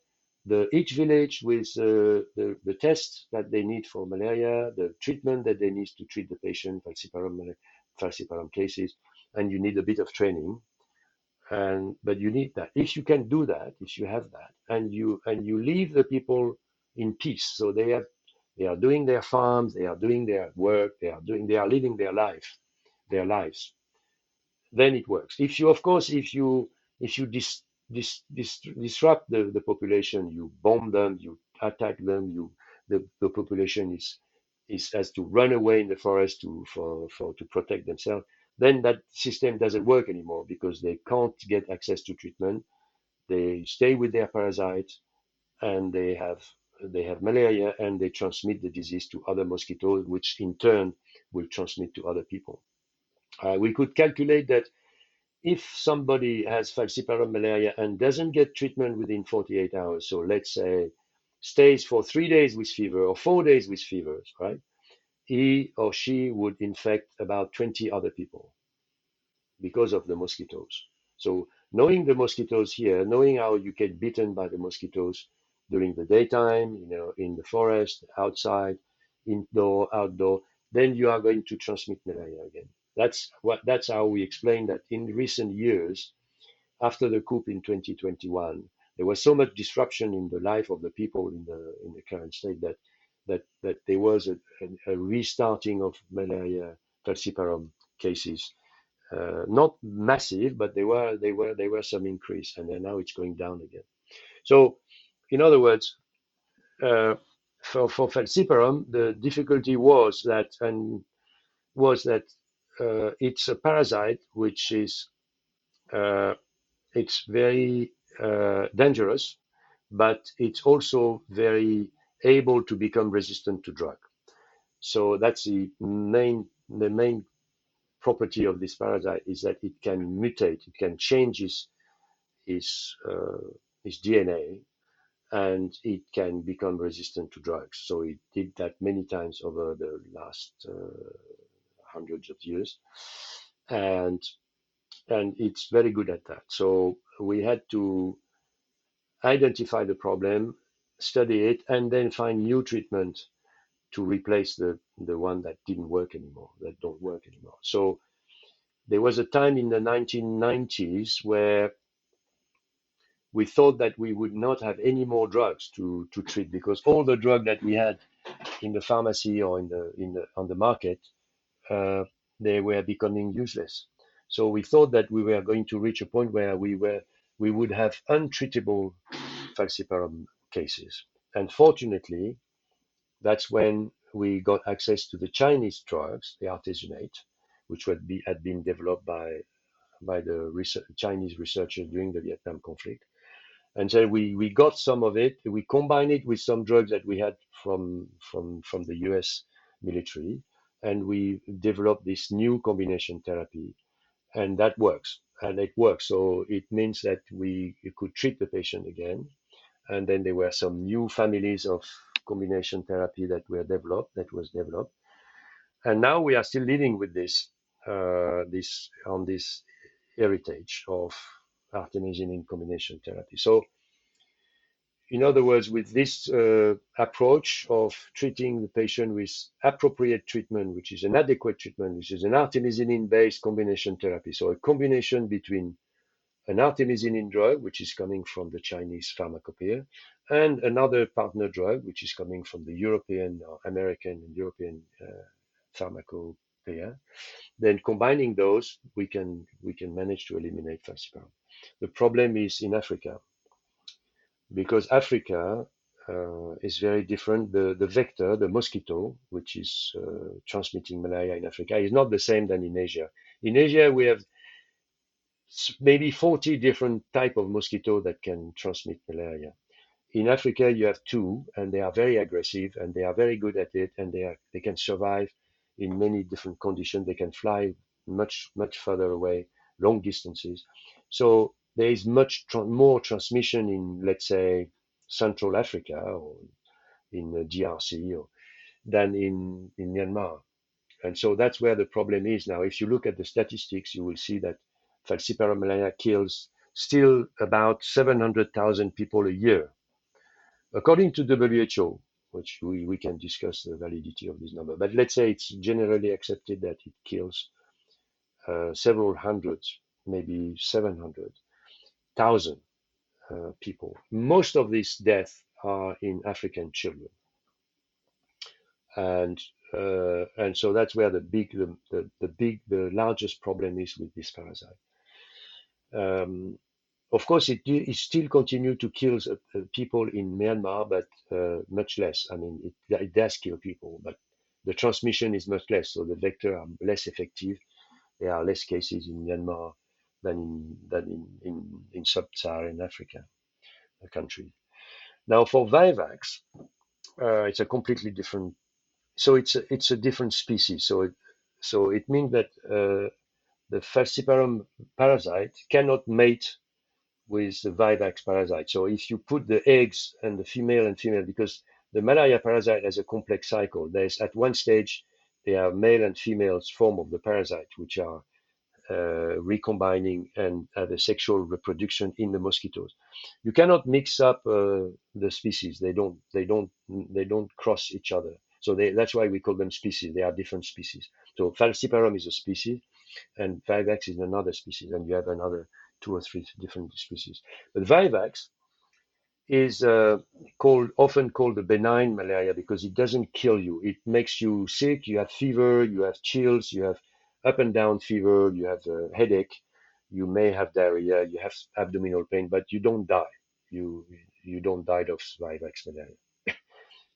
each village with the tests that they need for malaria, the treatment that they need to treat the patient, falciparum cases, and you need a bit of training. But you need that. If you can do that, if you have that, and you leave the people in peace, so they are doing their farms, they are doing their work, they are living their lives, then it works. If you disrupt the population, you bomb them, you attack them, the population has to run away in the forest to protect themselves, then that system doesn't work anymore because they can't get access to treatment. They stay with their parasites, and they have malaria, and they transmit the disease to other mosquitoes, which in turn will transmit to other people. We could calculate that if somebody has falciparum malaria and doesn't get treatment within 48 hours, so let's say stays for 3 days with fever or 4 days with fevers, right? He or she would infect about 20 other people because of the mosquitoes. So knowing the mosquitoes here, knowing how you get bitten by the mosquitoes during the daytime, in the forest, outside, indoor, outdoor, then you are going to transmit malaria again. That's how we explain that in recent years, after the coup in 2021, there was so much disruption in the life of the people in the current state that there was a restarting of malaria falciparum cases. Not massive, but there were some increase, and then now it's going down again. So, in other words, for falciparum, the difficulty was that it's a parasite which is it's very dangerous, but it's also very able to become resistant to drug. So that's the main property of this parasite, is that it can mutate, it can change his DNA, and it can become resistant to drugs. So it did that many times over the last hundreds of years, and it's very good at that. So we had to identify the problem, study it, and then find new treatment to replace the one that didn't work anymore, that don't work anymore. So there was a time in the 1990s where we thought that we would not have any more drugs to treat, because all the drug that we had in the pharmacy or on the market, they were becoming useless. So we thought that we were going to reach a point where we would have untreatable falciparum cases. And fortunately, that's when we got access to the Chinese drugs, the artemisinin, which had been developed by the Chinese researchers during the Vietnam conflict. And so we got some of it. We combined it with some drugs that we had from the US military, and we developed this new combination therapy, and that works. And it works. So it means that we could treat the patient again. And then there were some new families of combination therapy that was developed. And now we are still living with this heritage of artemisinin combination therapy. So, in other words, with this approach of treating the patient with appropriate treatment, which is an adequate treatment, which is an artemisinin-based combination therapy. So a combination between an artemisinin drug, which is coming from the Chinese pharmacopoeia, and another partner drug, which is coming from the European, or American and European pharmacopoeia. Then combining those, we can manage to eliminate falciparum. The problem is in Africa, because Africa is very different. The vector, the mosquito, which is transmitting malaria in Africa, is not the same than in Asia. In Asia, we have maybe 40 different type of mosquito that can transmit malaria. In Africa, you have two, and they are very aggressive, and they are very good at it, and they can survive in many different conditions. They can fly much further away, long distances. So there is much more transmission in, let's say, Central Africa or in the DRC than in Myanmar. And so that's where the problem is now. If you look at the statistics, you will see that falciparum malaria kills still about 700,000 people a year. According to WHO, which we can discuss the validity of this number, but let's say it's generally accepted that it kills several hundreds, maybe 700,000 people. Most of these deaths are in African children, and so that's where the largest problem is with this parasite. Of course, it still continue to kill people in Myanmar, but much less. I mean, it does kill people, but the transmission is much less. So the vector are less effective. There are less cases in Myanmar than in sub-Saharan Africa country. Now for vivax, it's a completely different. So it's a different species. So it means that the falciparum parasite cannot mate with the vivax parasite. So if you put the eggs and the female, because the malaria parasite has a complex cycle. There's at one stage there are male and female form of the parasite which are recombining and have a sexual reproduction in the mosquitoes. You cannot mix up the species. They don't cross each other. So that's why we call them species. They are different species. So falciparum is a species, and vivax is another species, and you have another 2 or 3 different species. But vivax is often called the benign malaria because it doesn't kill you. It makes you sick. You have fever, you have chills, you have up and down fever, you have a headache, you may have diarrhea, you have abdominal pain, but you don't die. You don't die of vivax malaria.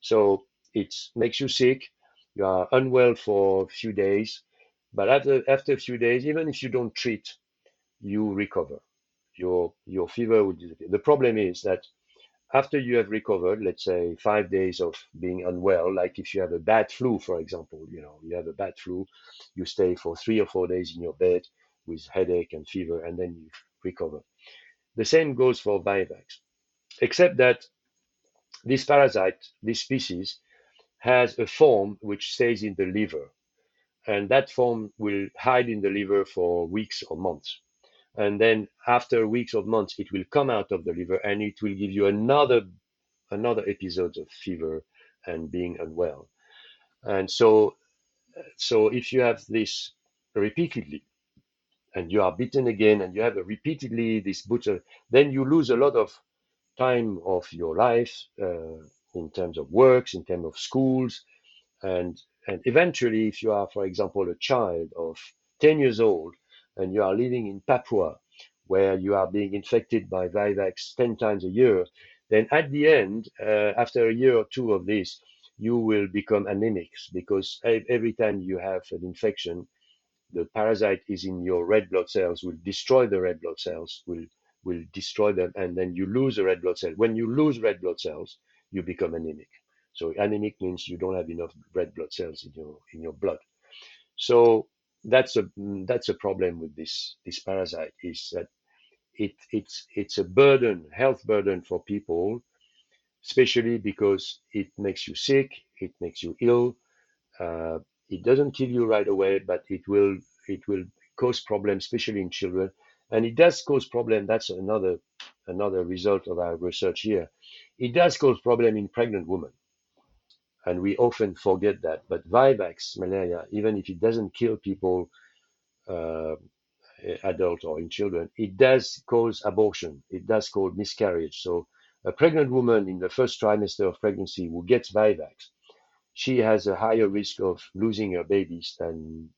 So it makes you sick. You are unwell for a few days, but after a few days, even if you don't treat, you recover. Your fever will disappear. The problem is that after you have recovered, let's say 5 days of being unwell, like if you have a bad flu, for example, you have a bad flu, you stay for 3 or 4 days in your bed with headache and fever, and then you recover. The same goes for vivax, except that this parasite, this species, has a form which stays in the liver, and that form will hide in the liver for weeks or months. And then after weeks or months, it will come out of the liver and it will give you another episode of fever and being unwell. And so if you have this repeatedly and you are bitten again and you have repeatedly this booster, then you lose a lot of time of your life in terms of works, in terms of schools, and eventually, if you are, for example, a child of 10 years old and you are living in Papua, where you are being infected by vivax 10 times a year, then at the end, after a year or two of this, you will become anemic because every time you have an infection, the parasite is in your red blood cells, will destroy the red blood cells, will destroy them, and then you lose a red blood cell. When you lose red blood cells, you become anemic. So anemic means you don't have enough red blood cells in your blood. So that's a problem with this parasite, is that it's a burden, health burden for people, especially because it makes you sick, it makes you ill. It doesn't kill you right away, but it will cause problems, especially in children. And it does cause problem. That's another result of our research here. It does cause problem in pregnant women, and we often forget that. But vivax malaria, even if it doesn't kill people, uh, adult or in children, it does cause abortion. It does cause miscarriage. So a pregnant woman in the first trimester of pregnancy who gets vivax, she has a higher risk of losing her babies than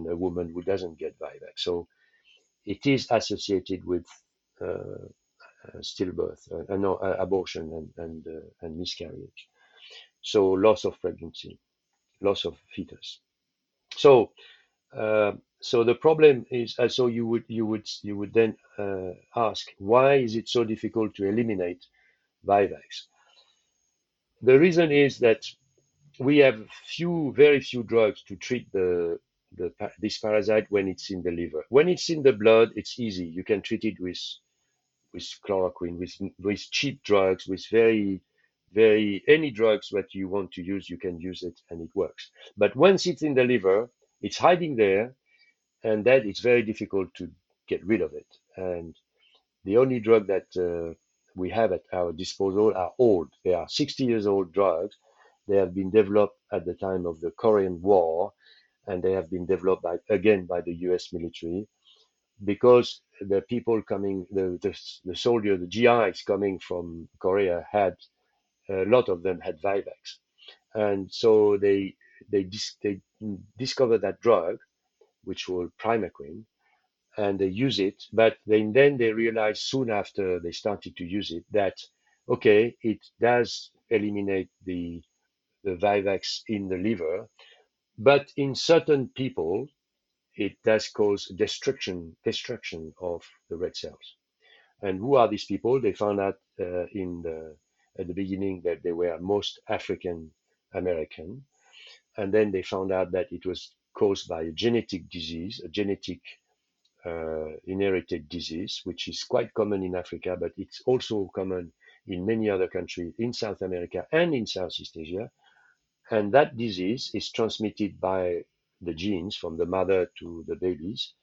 a woman who doesn't get vivax. So it is associated with uh, stillbirth, no, abortion and miscarriage. So loss of pregnancy, loss of fetus. So so the problem is, so you would then ask, why is it so difficult to eliminate vivax? The reason is that we have very few drugs to treat this parasite when it's in the liver. When it's in the blood, it's easy. You can treat it with chloroquine, with cheap drugs, with very any drugs that you want to use, you can use it and it works. But once it's in the liver, it's hiding there, and that it's very difficult to get rid of it. And the only drug that we have at our disposal are old. They are 60 years old drugs. They have been developed at the time of the Korean War, and they have been developed again by the US military, because the people coming, the soldier, the GIs coming from Korea had, a lot of them had Vivax. And so they discovered that drug, which was primaquine, and they use it. But then they realized soon after they started to use it that, okay, it does eliminate the Vivax in the liver, but in certain people, it does cause destruction of the red cells. And who are these people? They found out at the beginning that they were most African American, and then they found out that it was caused by a genetic disease, a genetic inherited disease, which is quite common in Africa, but it's also common in many other countries in South America and in Southeast Asia. And that disease is transmitted by the genes from the mother to the babies.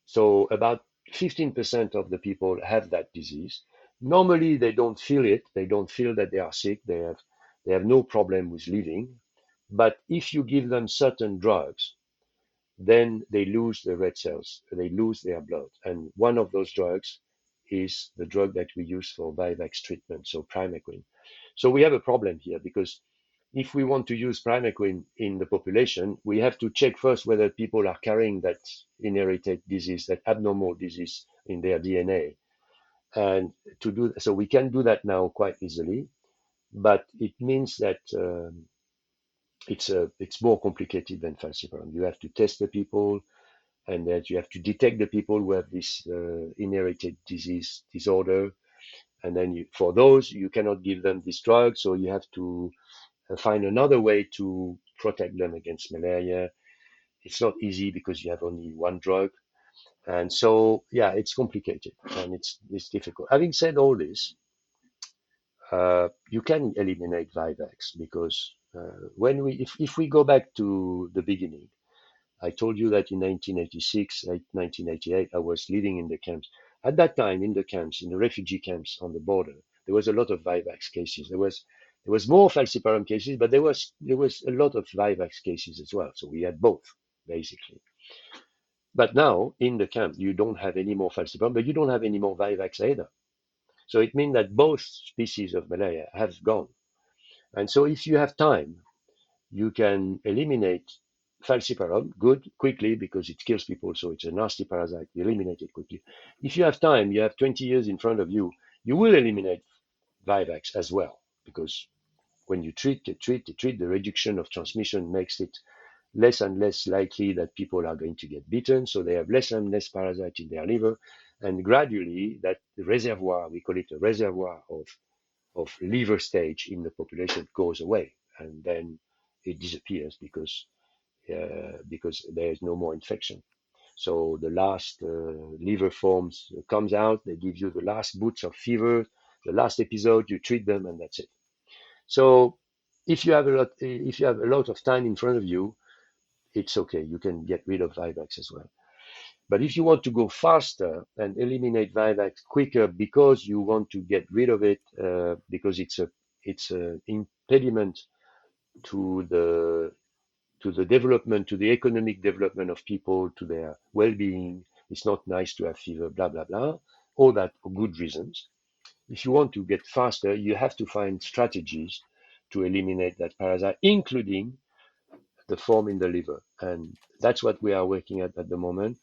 So about 15% of the people have that disease. Normally, they don't feel it. They don't feel that they are sick. They have no problem with living. But if you give them certain drugs, then they lose the red cells. They lose their blood. And one of those drugs is the drug that we use for Vivax treatment, so primaquine. So we have a problem here, because if we want to use primaquine in the population, we have to check first whether people are carrying that inherited disease, that abnormal disease in their DNA. And so we can do that now quite easily, but it means that it's more complicated than falciparum. You have to test the people, and that you have to detect the people who have this inherited disorder. And then for those, you cannot give them this drug, so you have to find another way to protect them against malaria. It's not easy because you have only one drug. And so, yeah, it's complicated and it's difficult. Having said all this, you can eliminate Vivax, because if we go back to the beginning, I told you that in 1986, 1988, I was living in the camps. At that time, in the camps, in the refugee camps on the border, there was a lot of Vivax cases. There was more falciparum cases, but there was a lot of Vivax cases as well. So we had both, basically. But now in the camp, you don't have any more falciparum, but you don't have any more Vivax either. So it means that both species of malaria have gone. And so if you have time, you can eliminate falciparum quickly, because it kills people, so it's a nasty parasite. Eliminate it quickly. If you have time, you have 20 years in front of you, you will eliminate Vivax as well, because when you treat, the reduction of transmission makes it less and less likely that people are going to get bitten, so they have less and less parasite in their liver, and gradually that reservoir, we call it a reservoir of liver stage in the population, goes away, and then it disappears because there is no more infection. So the last liver forms comes out. They give you the last boots of fever, the last episode. You treat them, and that's it. So if you have a lot of time in front of you, it's okay. You can get rid of Vivax as well. But if you want to go faster and eliminate vivax quicker because you want to get rid of it, because it's an impediment to the development, to the economic development of people, to their well-being. It's not nice to have fever, blah blah blah. All that for good reasons. If you want to get faster, you have to find strategies to eliminate that parasite, including the form in the liver. And that's what we are working at the moment.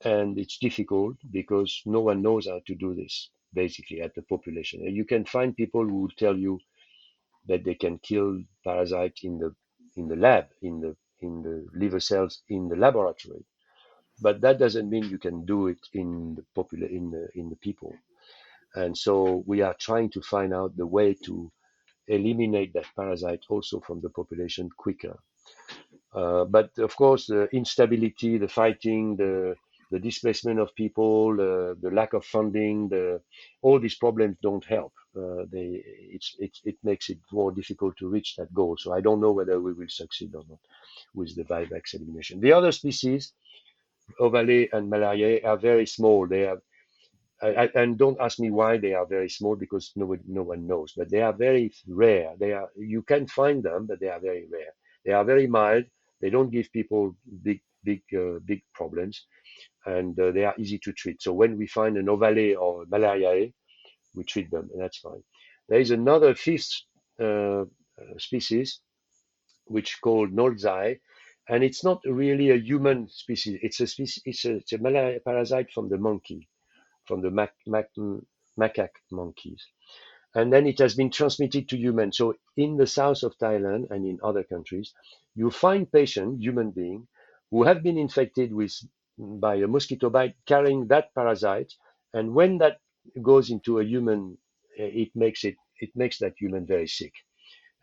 And it's difficult because no one knows how to do this, basically, at the population. You can find people who will tell you that they can kill parasite in the lab, in the liver cells in the laboratory. But that doesn't mean you can do it in the people. And so we are trying to find out the way to eliminate that parasite also from the population quicker. But of course, the instability, the fighting, the displacement of people, the lack of funding, all these problems don't help. It makes it more difficult to reach that goal. So I don't know whether we will succeed or not with the vivax elimination. The other species, ovale and malariae, are very small. They are, and don't ask me why they are very small because no one knows. But they are very rare. You can find them, but they are very rare. They are very mild. They don't give people big problems, and they are easy to treat. So when we find an ovale or malariae, we treat them, and that's fine. There is another fifth uh, species which called nolzai, and it's not really a human species. It's a species. It's a malaria parasite from the monkey, from the macaque monkeys. And then it has been transmitted to humans. So in the south of Thailand and in other countries, you find patients, human beings, who have been infected by a mosquito bite carrying that parasite. And when that goes into a human, it makes that human very sick.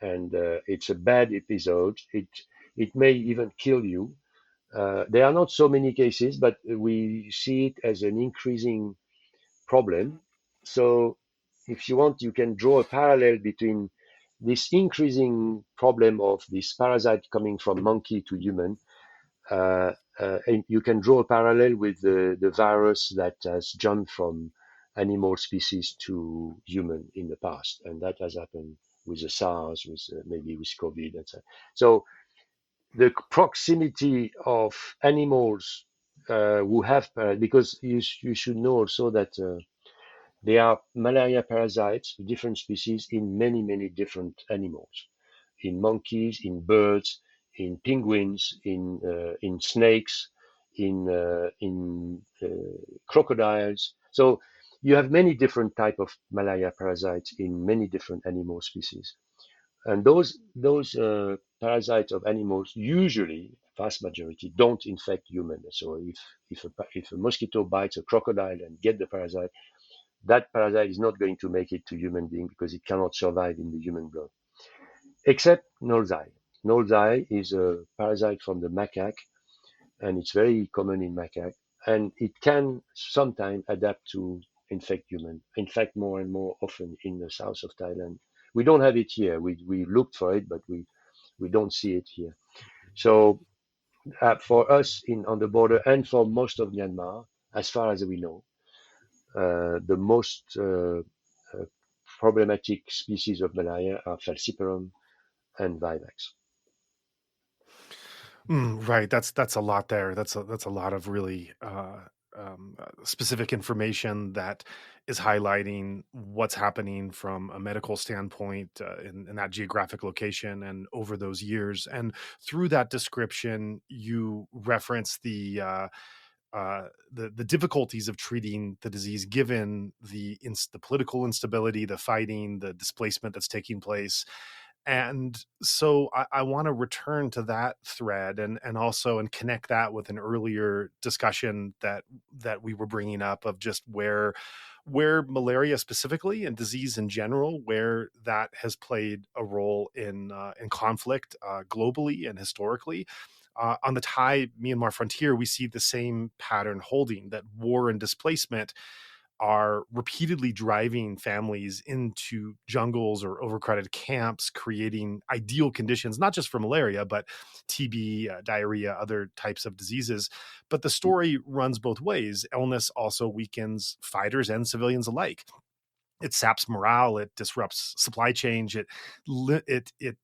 And it's a bad episode. It may even kill you. There are not so many cases, but we see it as an increasing problem. So if you want, you can draw a parallel between this increasing problem of this parasite coming from monkey to human. And you can draw a parallel with the virus that has jumped from animal species to human in the past. And that has happened with the SARS, maybe with COVID, etc. So the proximity of animals who have, because you should know also that there are malaria parasites, different species, in many, many different animals, in monkeys, in birds, in penguins, in snakes, in crocodiles. So you have many different type of malaria parasites in many different animal species. And those parasites of animals usually, vast majority, don't infect humans. So if a mosquito bites a crocodile and get the parasite, that parasite is not going to make it to human being because it cannot survive in the human blood, except nolzai. Nolzai is a parasite from the macaque, and it's very common in macaque, and it can sometimes adapt to infect human. In fact, more and more often in the south of Thailand. We don't have it here. We looked for it, but we don't see it here. So for us on the border and for most of Myanmar, as far as we know, the most problematic species of malaria are falciparum and vivax. Right. That's a lot there. That's a lot of really specific information that is highlighting what's happening from a medical standpoint in that geographic location and over those years. And through that description, you reference the difficulties of treating the disease given the political instability, the fighting, the displacement that's taking place. And so I want to return to that thread and also and connect that with an earlier discussion that we were bringing up of just where malaria specifically and disease in general, where that has played a role in conflict globally and historically. On the Thai Myanmar frontier, we see the same pattern holding, that war and displacement are repeatedly driving families into jungles or overcrowded camps, creating ideal conditions, not just for malaria, but TB, diarrhea, other types of diseases. But the story runs both ways. Illness also weakens fighters and civilians alike. It saps morale, it disrupts supply chains, it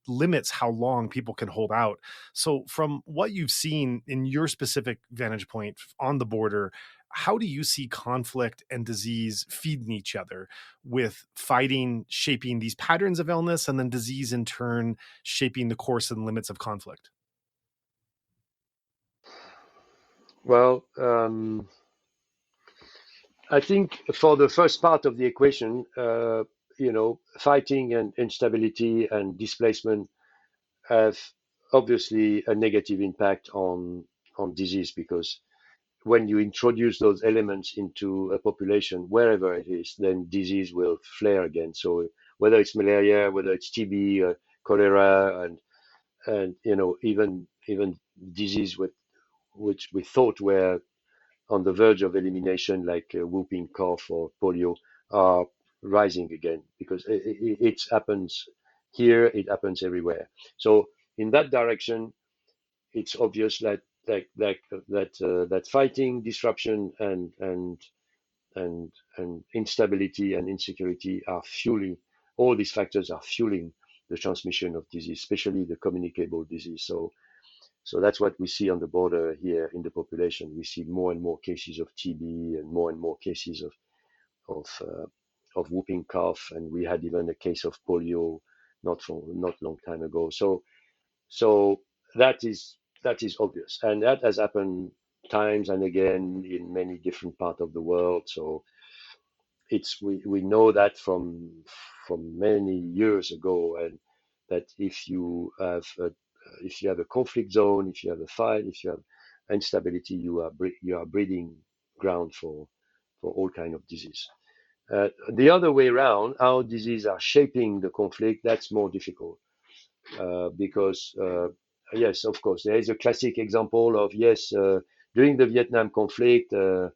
limits how long people can hold out. So from what you've seen in your specific vantage point on the border, how do you see conflict and disease feeding each other, with fighting shaping these patterns of illness and then disease in turn shaping the course and limits of conflict? Well, I think for the first part of the equation, fighting and instability and displacement have obviously a negative impact on disease, because when you introduce those elements into a population, wherever it is, then disease will flare again. So whether it's malaria, whether it's TB, cholera, and even disease which we thought were on the verge of elimination, like whooping cough or polio, are rising again, because it happens here, it happens everywhere. So in that direction, it's obvious that fighting disruption and instability and insecurity are fueling, all these factors are fueling the transmission of disease, especially the communicable disease. So that's what we see on the border here in the population. We see more and more cases of TB and more cases of uh, of whooping cough, and we had even a case of polio not long time ago. So that is obvious, and that has happened times and again in many different parts of the world. So we know that from many years ago, and that if you have a conflict zone, if you have a fight, if you have instability, you are breeding ground for all kind of disease. The other way around, how disease are shaping the conflict, that's more difficult, because yes, of course, there is a classic example of, yes, during the Vietnam conflict, the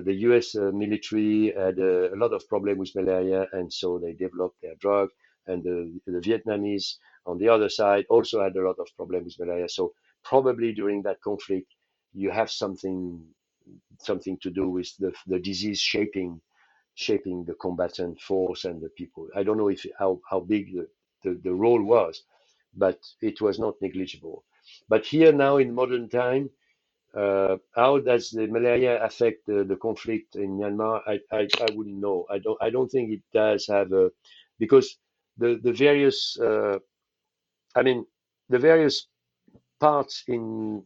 US military had a lot of problem with malaria, and so they developed their drug. And the Vietnamese, on the other side, also had a lot of problem with malaria. So probably during that conflict, you have something to do with the disease shaping the combatant force and the people. I don't know if how big the role was, but it was not negligible. But here now in modern time, how does the malaria affect the conflict in Myanmar? I wouldn't know. I don't think it does have a, because the various I mean the various parts in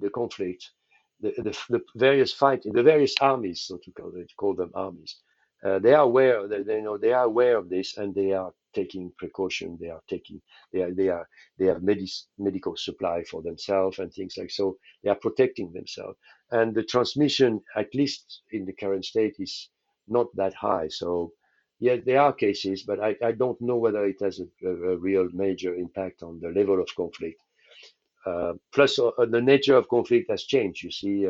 the conflict, the various fighting, the various armies, so to call them armies, they are aware, they are aware of this, and they are taking precaution. They have medical supply for themselves and things like so. They are protecting themselves, and the transmission, at least in the current state, is not that high. So yeah, there are cases, but I don't know whether it has a real major impact on the level of conflict. Plus, the nature of conflict has changed. You see,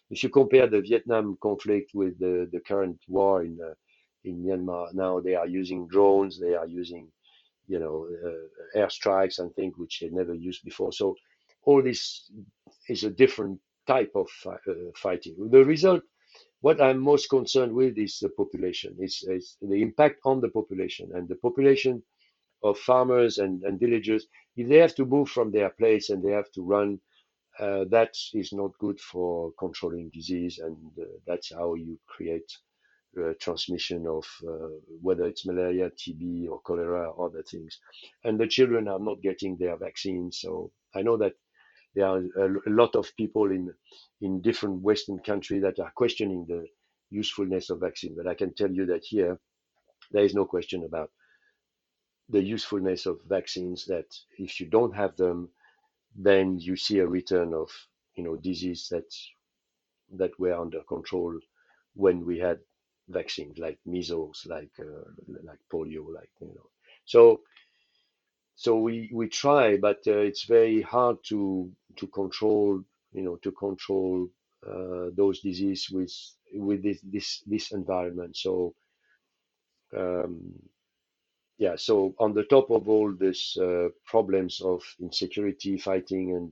if you compare the Vietnam conflict with the current war in Myanmar, now they are using drones, they are using, airstrikes and things which they never used before. So all this is a different type of fighting. The result, what I'm most concerned with, is the population, is the impact on the population, and the population of farmers and villagers. If they have to move from their place and they have to run, that is not good for controlling disease, and that's how you create transmission of whether it's malaria, TB, or cholera, or other things. And the children are not getting their vaccines. So I know that there are a lot of people in different Western countries that are questioning the usefulness of vaccine. But I can tell you that here there is no question about the usefulness of vaccines, that if you don't have them, then you see a return of disease that were under control when we had vaccines, like measles, like polio, So we try, but it's very hard to control those disease with with this environment. So so on the top of all these problems of insecurity, fighting, and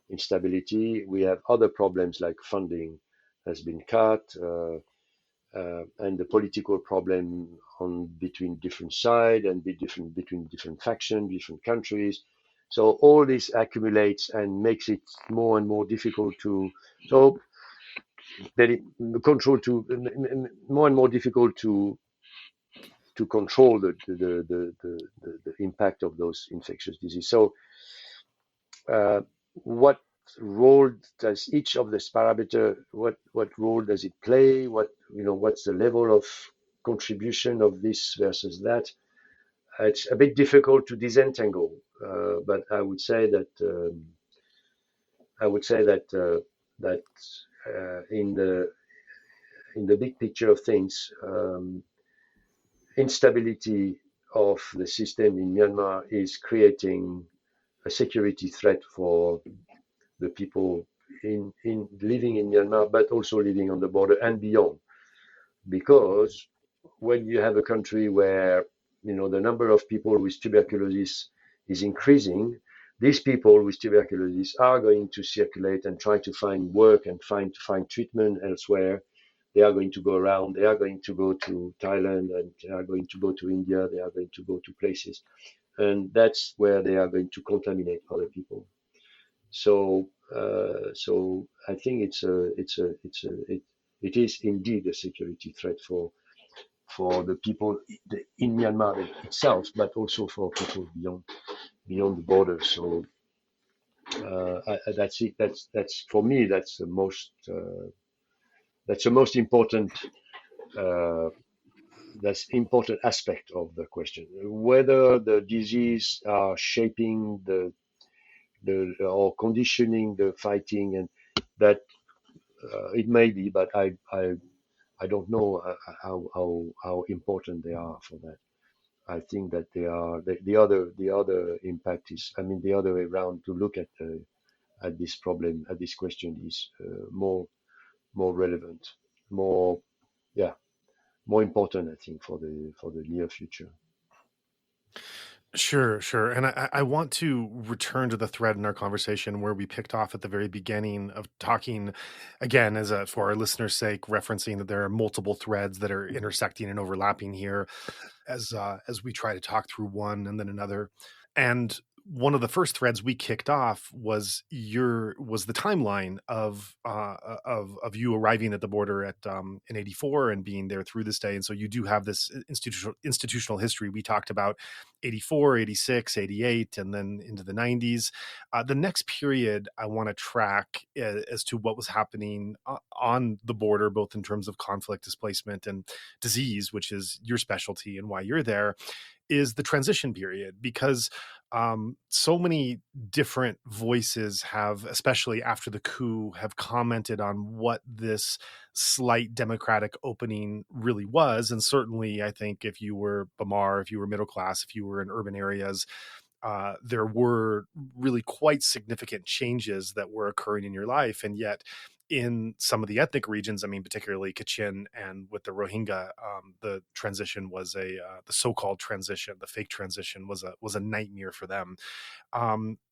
instability, we have other problems like funding has been cut, and the political problem on between different sides and between different factions, different countries. So all this accumulates and makes it more and more difficult to control more and more difficult to control the impact of those infectious diseases. So what role does each of this parameter, what role does it play? What's the level of contribution of this versus that? It's a bit difficult to disentangle, but I would say that that in the big picture of things, instability of the system in Myanmar is creating a security threat for the people in living in Myanmar, but also living on the border and beyond. Because when you have a country where the number of people with tuberculosis is increasing, these people with tuberculosis are going to circulate and try to find work and find treatment elsewhere. They are going to go around. They are going to go to Thailand, and they are going to go to India. They are going to go to places, and that's where they are going to contaminate other people. So, so I think it is indeed a security threat for the people in Myanmar itself, but also for people beyond the border. So that's it. That's for me. That's the most important. Uh, that's important aspect of the question. Whether the disease are shaping the or conditioning the fighting, and that it may be, but I don't know how important they are for that. I think that they are the other impact is, I mean, the other way around, to look at this problem, at this question, is more relevant, more yeah more important, I think, for the near future. Sure, sure. And I want to return to the thread in our conversation where we picked off at the very beginning of talking, again, for our listeners' sake, referencing that there are multiple threads that are intersecting and overlapping here as we try to talk through one and then another. And one of the first threads we kicked off was the timeline of you arriving at the border in '84 and being there through this day. And so you do have this institutional history. We talked about '84, '86, '88, and then into the '90s. The next period I want to track as to what was happening on the border, both in terms of conflict, displacement, and disease, which is your specialty and why you're there, is the transition period, because so many different voices have, especially after the coup, have commented on what this slight democratic opening really was. And certainly, I think if you were Bamar, if you were middle class, if you were in urban areas, there were really quite significant changes that were occurring in your life. And yet, in some of the ethnic regions, I mean, particularly Kachin and with the Rohingya, the transition was the so-called transition, the fake transition was a nightmare for them.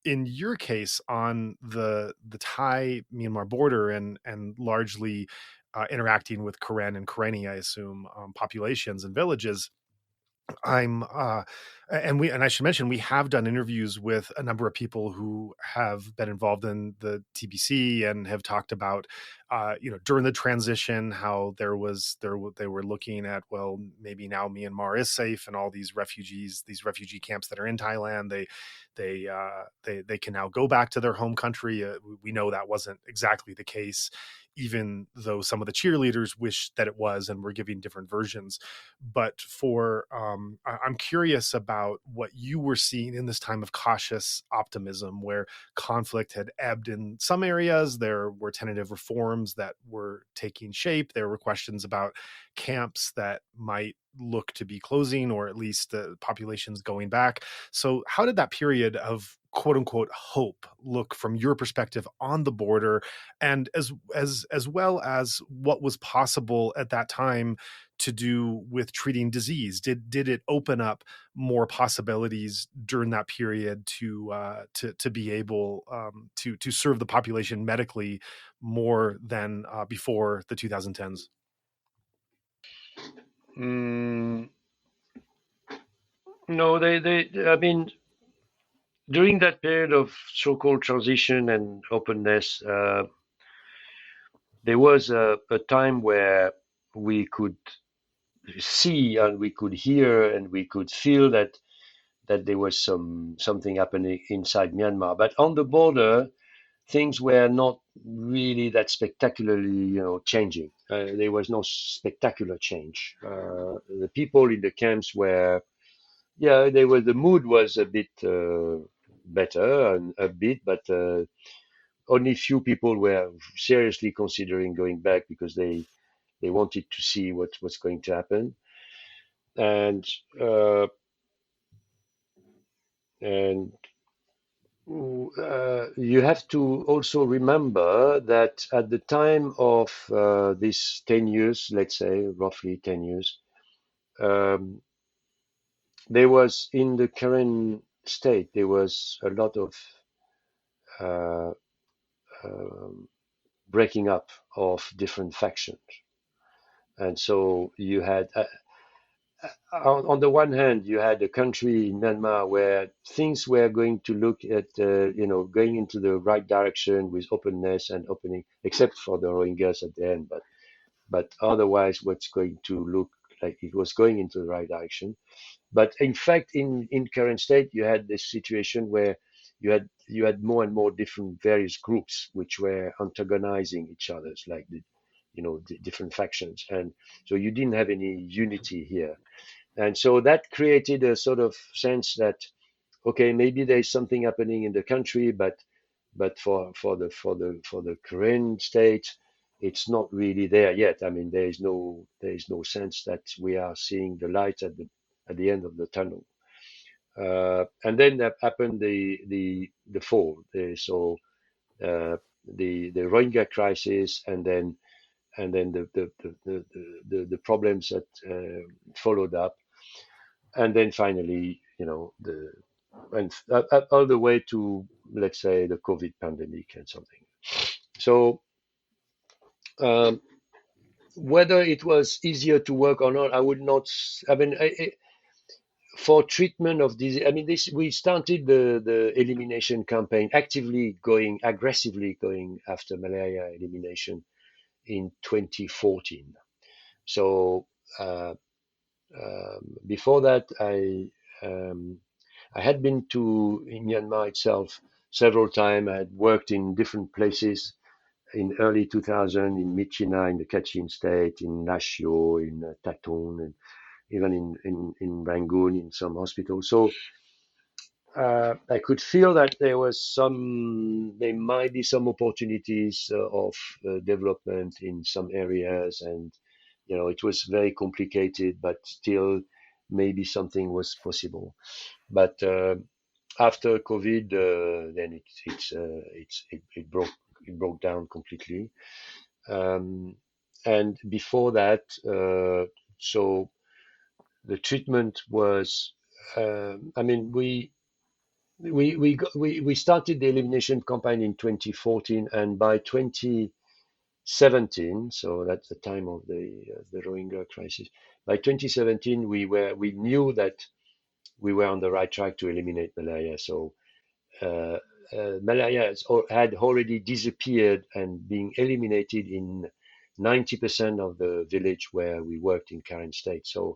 In your case, on the Thai Myanmar border and largely interacting with Karen and Karenni, I assume, populations and villages, I'm and I should mention, we have done interviews with a number of people who have been involved in the TBC and have talked about during the transition how they were looking at, well, maybe now Myanmar is safe and all these refugee camps that are in Thailand, they can now go back to their home country. We know that wasn't exactly the case, even though some of the cheerleaders wish that it was, and we're giving different versions. But I'm curious about what you were seeing in this time of cautious optimism, where conflict had ebbed in some areas. There were tentative reforms that were taking shape. There were questions about camps that might look to be closing, or at least the population's going back. So how did that period of quote unquote hope look from your perspective on the border, and as well as what was possible at that time to do with treating disease? Did it open up more possibilities during that period to be able to serve the population medically more than before the 2010s? Mm, no, I mean, during that period of so-called transition and openness, there was a time where we could see and we could hear and we could feel that there was something happening inside Myanmar. But on the border, things were not really that spectacularly, changing. There was no spectacular change. The people in the camps were, yeah, the mood was a bit better and upbeat, but only few people were seriously considering going back because they wanted to see what was going to happen. And uh, and you have to also remember that at the time of these 10 years, let's say roughly 10 years, um, there was in the current state, there was a lot of uh, um, breaking up of different factions. And so you had on the one hand, you had a country in Myanmar where things were going to look at, going into the right direction with openness and opening, except for the Rohingyas at the end, but otherwise, what's going to look like it was going into the right direction. But in fact, in current state, you had this situation where you had more and more different various groups which were antagonizing each other's, like the different factions, and so you didn't have any unity here. And so that created a sort of sense that, okay, maybe there's something happening in the country, but for the current state, it's not really there yet. I mean, there is no sense that we are seeing the light at the end of the tunnel. And then that happened the fall. So uh, the Rohingya crisis, and then the problems that followed up, and then finally, and all the way to, let's say, the COVID pandemic and something. So um, whether it was easier to work or not, I would not. I mean, for treatment of disease, I mean, this we started the elimination campaign, aggressively going after malaria elimination in 2014. So uh, before that, um, I had been to in Myanmar itself several times. I had worked in different places in early 2000 in Myitkyina, in the Kachin state, in Lashio, in Tatong, and even in Rangoon, in some hospitals. So I could feel that there might be some opportunities of development in some areas, and it was very complicated, but still maybe something was possible. But after COVID, then it broke down completely. Um, and before that, so the treatment was, I mean, we started the elimination campaign in 2014, and by 2017, so that's the time of the Rohingya crisis. By 2017, we knew that we were on the right track to eliminate malaria. So uh, malaria had already disappeared and being eliminated in 90% of the village where we worked in current state. So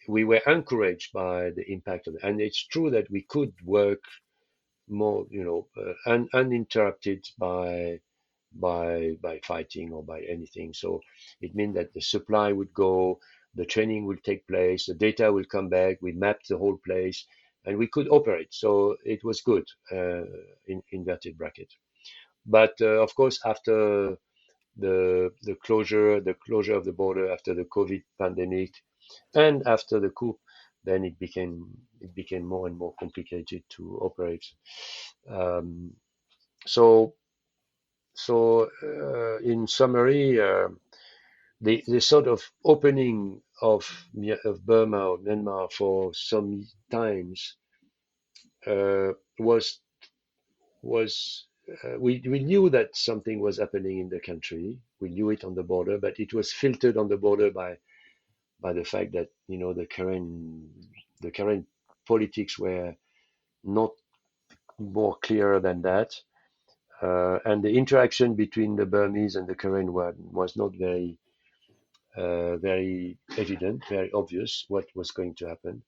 we were encouraged by the impact of it. And it's true that we could work more, uninterrupted by fighting or by anything. So it meant that the supply would go, the training will take place, the data will come back, we mapped the whole place, and we could operate. So it was good, in inverted bracket. But of course, after the closure of the border, after the COVID pandemic, And after the coup, then it became more and more complicated to operate. Um, so in summary, the sort of opening of Burma or Myanmar for some times uh, was was we knew that something was happening in the country. We knew it on the border, but it was filtered on the border by the fact that the current politics were not more clear than that, and the interaction between the Burmese and the Karen was not very evident, very obvious what was going to happen.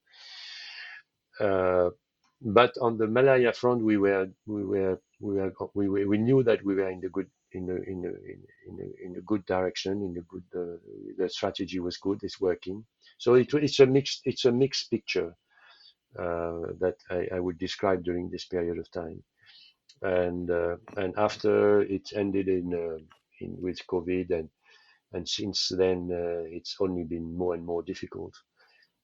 Uh, but on the malaria front, we knew that we were in the good in a good direction, in a good the strategy was good, it's working. So it's a mixed picture that I would describe during this period of time. And after it ended in with COVID, and since then it's only been more and more difficult,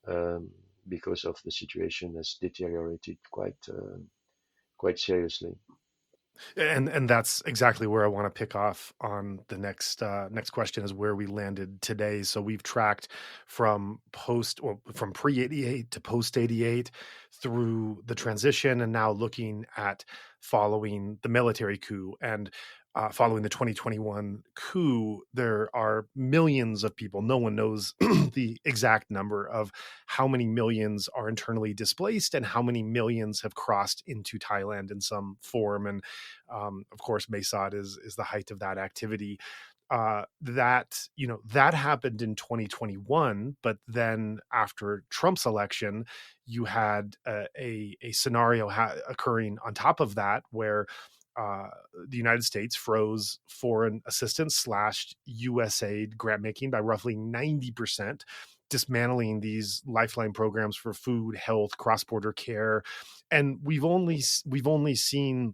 um, because of the situation has deteriorated quite seriously. And that's exactly where I want to pick off on the next question, is where we landed today. So we've tracked from from pre 88 to post 88 through the transition, and now looking at following the military coup and following the 2021 coup. There are millions of people. No one knows the exact number of how many millions are internally displaced and how many millions have crossed into Thailand in some form. And of course, Mesad is the height of that activity. That happened in 2021, but then after Trump's election, you had a scenario occurring on top of that, where the United States froze foreign assistance / USAID grant making by roughly 90%, dismantling these lifeline programs for food, health, cross-border care. And we've only seen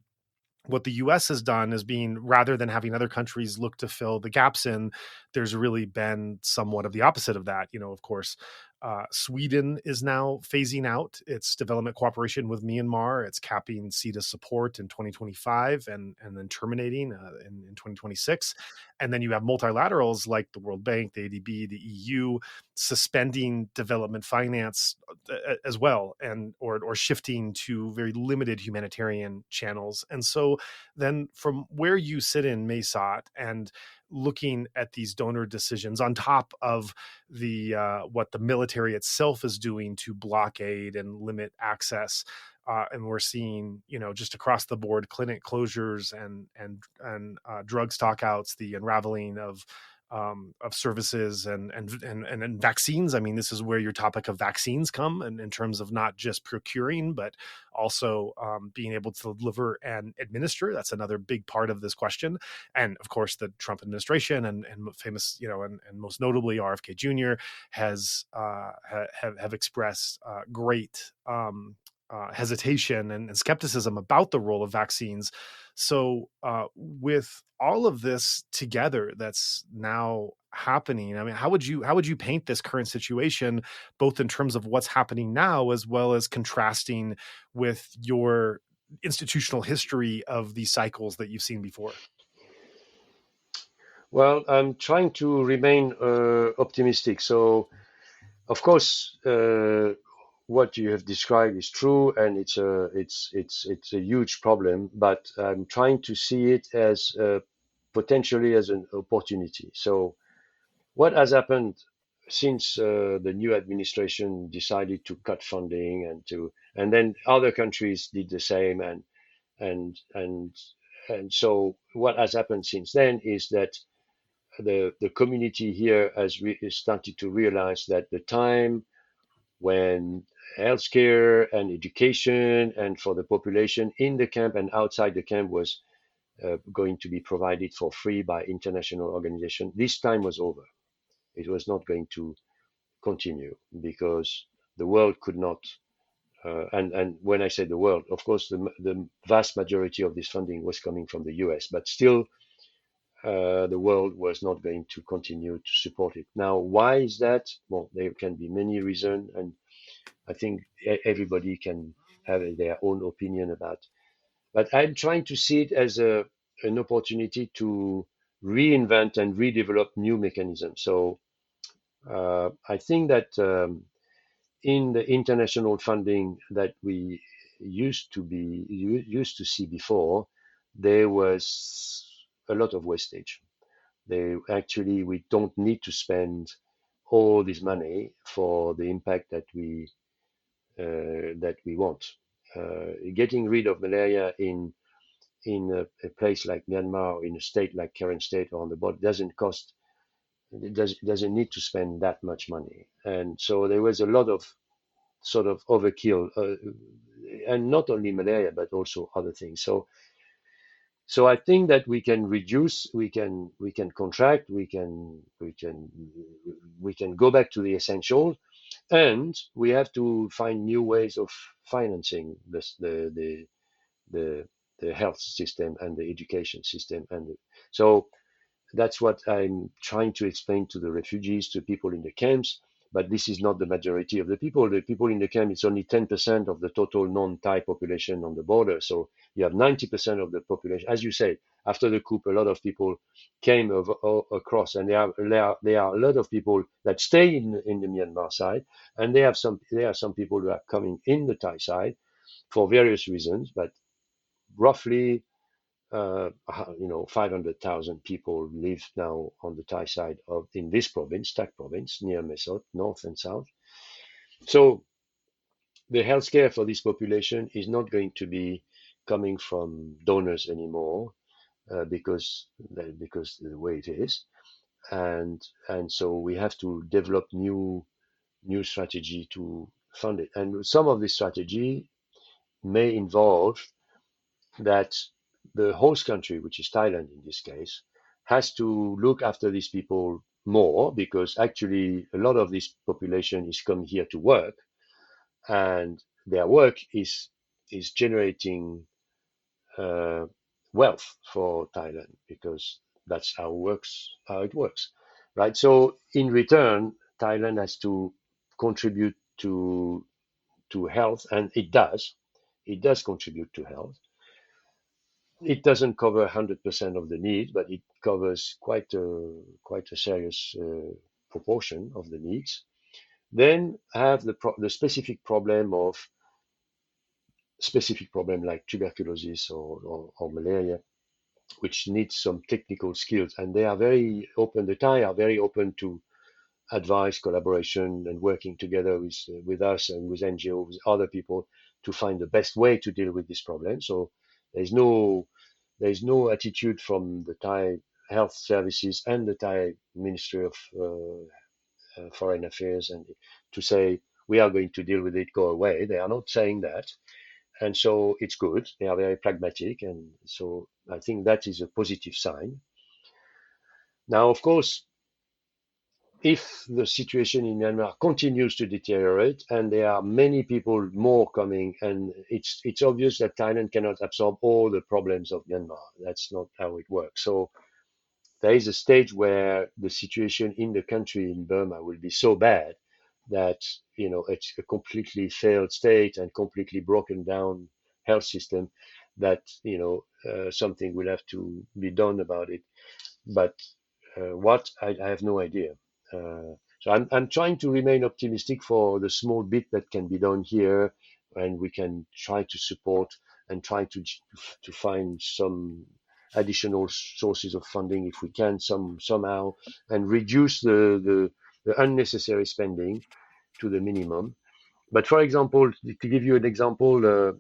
what the US has done, is being, rather than having other countries look to fill the gaps in, there's really been somewhat of the opposite of that. Of course, Sweden is now phasing out its development cooperation with Myanmar. It's capping CETA support in 2025 and then terminating in 2026. And then you have multilaterals like the World Bank, the ADB, the EU suspending development finance as well, and or shifting to very limited humanitarian channels. And so then from where you sit in Mesat and looking at these donor decisions on top of the what the military itself is doing to blockade and limit access, and we're seeing, just across the board, clinic closures and drug stockouts, the unraveling of services and vaccines. I mean, this is where your topic of vaccines come, and in terms of not just procuring, but also being able to deliver and administer. That's another big part of this question. And of course, the Trump administration and famous, and most notably RFK Jr. has have expressed great hesitation and skepticism about the role of vaccines. So with all of this together that's now happening, I mean, how would you paint this current situation, both in terms of what's happening now as well as contrasting with your institutional history of these cycles that you've seen before? Well, I'm trying to remain optimistic. So, of course, what you have described is true, and it's a huge problem. But I'm trying to see it as potentially as an opportunity. So, what has happened since the new administration decided to cut funding, and then other countries did the same, and and and so what has happened since then is that the community here has started to realize that the time when healthcare and education and for the population in the camp and outside the camp was going to be provided for free by international organization, this time was over. It was not going to continue because the world could not. And when I say the world, of course, the vast majority of this funding was coming from the US, but still the world was not going to continue to support it. Now, why is that? Well, there can be many reasons, and I think everybody can have their own opinion about. But I'm trying to see it as an opportunity to reinvent and redevelop new mechanisms. So I think that in the international funding that we used to see before, there was a lot of wastage. We don't need to spend all this money for the impact that we want. Getting rid of malaria in a place like Myanmar, in a state like current state or on the border, doesn't cost. It doesn't need to spend that much money, and so there was a lot of sort of overkill, and not only malaria but also other things. So I think that we can reduce, we can contract, we can go back to the essential, and we have to find new ways of financing this, the the health system and the education system, so that's what I'm trying to explain to the refugees, to people in the camps. But this is not the majority of the people. The people in the camp, it's only 10% of the total non-Thai population on the border. So you have 90% of the population. As you say, after the coup, a lot of people came across, and there are a lot of people that stay in the Myanmar side, and there are some people who are coming in the Thai side for various reasons, but roughly 500,000 people live now on the Thai side in this province, Tak province, near Mesot, north and south. So the healthcare for this population is not going to be coming from donors anymore, because the way it is, and so we have to develop new strategy to fund it. And some of this strategy may involve that the host country, which is Thailand in this case, has to look after these people more, because actually a lot of this population is coming here to work, and their work is generating uh, wealth for Thailand, because that's how it works, right? So in return, Thailand has to contribute to health, and it does. It does contribute to health. It doesn't cover 100% of the needs, but it covers quite a serious proportion of the needs. Then have the specific problem like tuberculosis or malaria, which needs some technical skills, and they are very open. The Thai are very open to advice, collaboration, and working together with us and with NGOs, with other people, to find the best way to deal with this problem. So there's no there's no attitude from the Thai health services and the Thai Ministry of Foreign Affairs and to say we are going to deal with it, go away. They are not saying that, and so it's good. They are very pragmatic, and so I think that is a positive sign. Now, of course, if the situation in Myanmar continues to deteriorate and there are many people more coming, and it's obvious that Thailand cannot absorb all the problems of Myanmar. That's not how it works. So there is a stage where the situation in the country, in Burma, will be so bad that it's a completely failed state and completely broken down health system, that something will have to be done about it. But what, I have no idea. So I'm trying to remain optimistic for the small bit that can be done here, and we can try to support and try to find some additional sources of funding if we can somehow, and reduce the unnecessary spending to the minimum. But for example, to give you an example,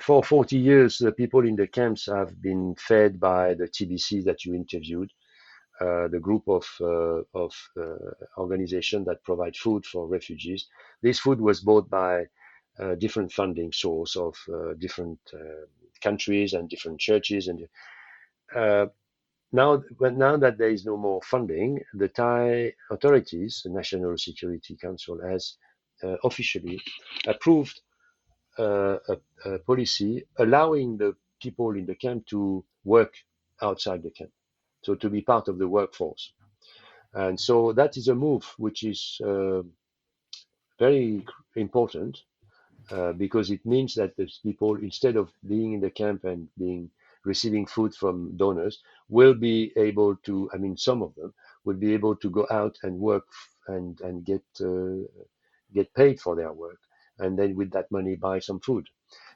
for 40 years, the people in the camps have been fed by the TBC that you interviewed, the group of organizations that provide food for refugees. This food was bought by different funding source of different countries and different churches. And uh, now that there is no more funding, the Thai authorities, the National Security Council, has officially approved a policy allowing the people in the camp to work outside the camp. so to be part of the workforce. And so that is a move which is very important because it means that these people, instead of being in the camp and being receiving food from donors, will be able to. I mean, some of them will be able to go out and work and get paid for their work, and then with that money buy some food.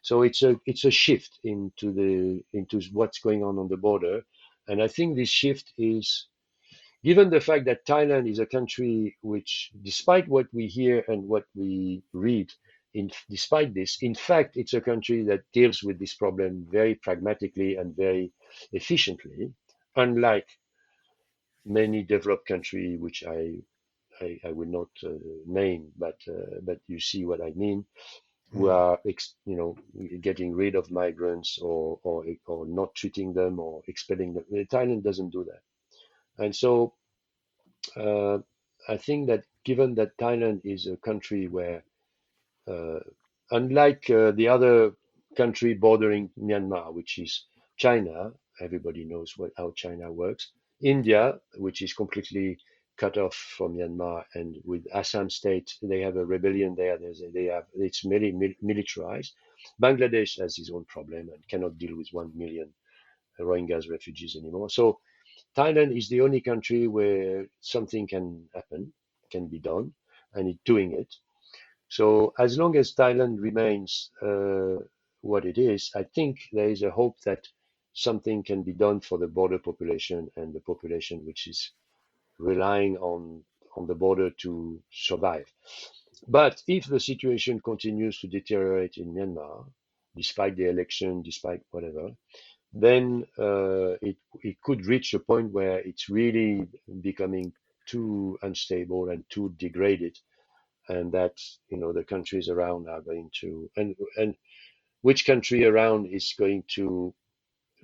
So it's a shift into what's going on the border, and I think this shift is given the fact that Thailand is a country which, despite what we hear and what we read, despite this, in fact, it's a country that deals with this problem very pragmatically and very efficiently, unlike many developed countries, which I will not name, but you see what I mean, who are getting rid of migrants or not treating them or expelling them. Thailand doesn't do that, and so uh, I think that given that Thailand is a country where, uh, unlike the other country bordering Myanmar, which is China, everybody knows how China works. India, which is completely cut off from Myanmar, and with Assam state, they have a rebellion there. It's very militarized. Bangladesh has its own problem and cannot deal with 1 million Rohingyas refugees anymore. So Thailand is the only country where something can happen, can be done, and it's doing it. So as long as Thailand remains what it is, I think there is a hope that something can be done for the border population and the population which is relying on the border to survive. But if the situation continues to deteriorate in Myanmar, despite the election, despite whatever, then it could reach a point where it's really becoming too unstable and too degraded, and that the countries around are going to and which country around is going to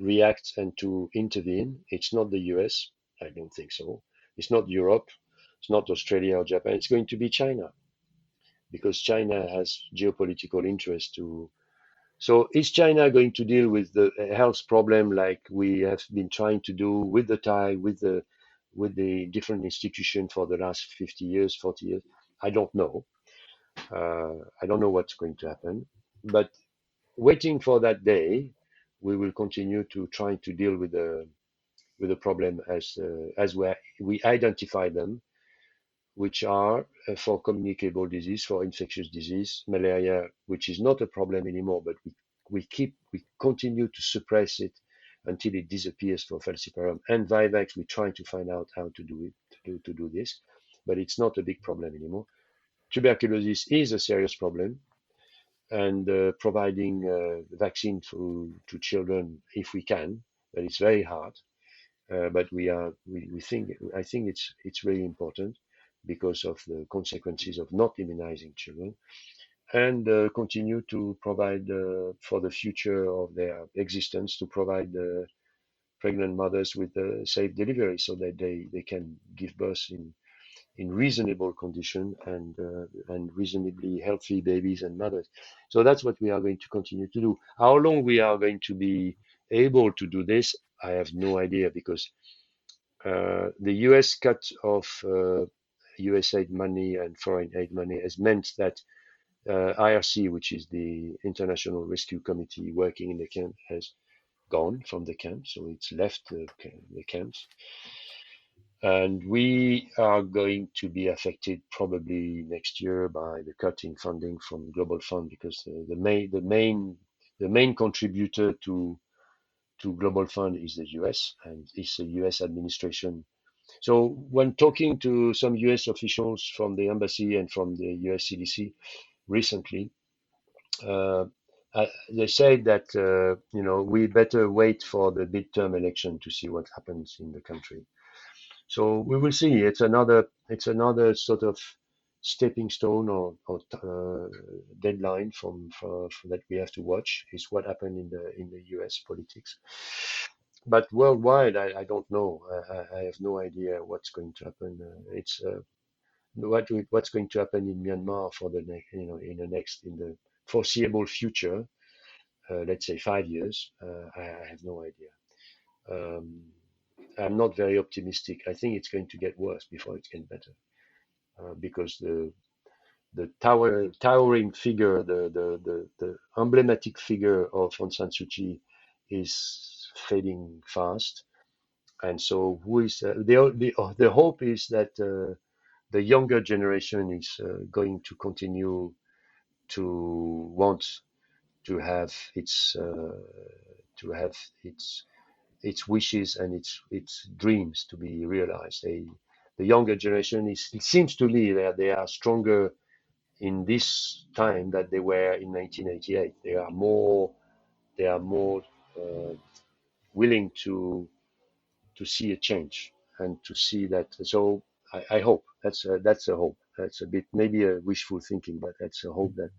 react and to intervene? It's not the US, I don't think so. It's not Europe. It's not Australia or Japan. It's going to be China because China has geopolitical interest to. So is China going to deal with the health problem like we have been trying to do with the Thai, with the different institutions for the last 50 years, 40 years? I don't know. I don't know what's going to happen. But waiting for that day, we will continue to try to deal with the problem as we identify them, which are for communicable disease, for infectious disease, malaria, which is not a problem anymore, but we continue to suppress it until it disappears for falciparum and vivax. We're trying to find out how to do it, to do this, but it's not a big problem anymore. Tuberculosis is a serious problem, and providing vaccine to children if we can, but it's very hard. But we think I think it's really important because of the consequences of not immunizing children, and continue to provide for the future of their existence, to provide pregnant mothers with safe delivery so that they can give birth in reasonable condition and reasonably healthy babies and mothers. So that's what we are going to continue to do. How long we are going to be able to do this, I have no idea, because the US cut of USAID money and foreign aid money has meant that IRC, which is the International Rescue Committee working in the camp, has gone from the camp, so it's left the camps. And we are going to be affected probably next year by the cut in funding from Global Fund, because the main contributor to Global Fund is the US, and it's the US administration. So when talking to some US officials from the embassy and from the US CDC recently, uh, they say that we better wait for the midterm election to see what happens in the country. So we will see. It's another sort of stepping stone or deadline for that we have to watch is what happened in the U.S. politics. But worldwide, I don't know. I have no idea what's going to happen. It's what's going to happen in Myanmar for the next, in the foreseeable future. Let's say 5 years. I have no idea. Um, I'm not very optimistic. I think it's going to get worse before it gets better, because the towering figure, the emblematic figure of Aung San Suu Kyi is fading fast. And so, who is the hope is that the younger generation is going to continue to want to have to have its its wishes and its dreams to be realized. The younger generation is, it seems to me that they are stronger in this time than they were in 1988. They are more uh, willing to see a change and to see that. So I hope that's a hope. That's a bit maybe a wishful thinking, but that's a hope that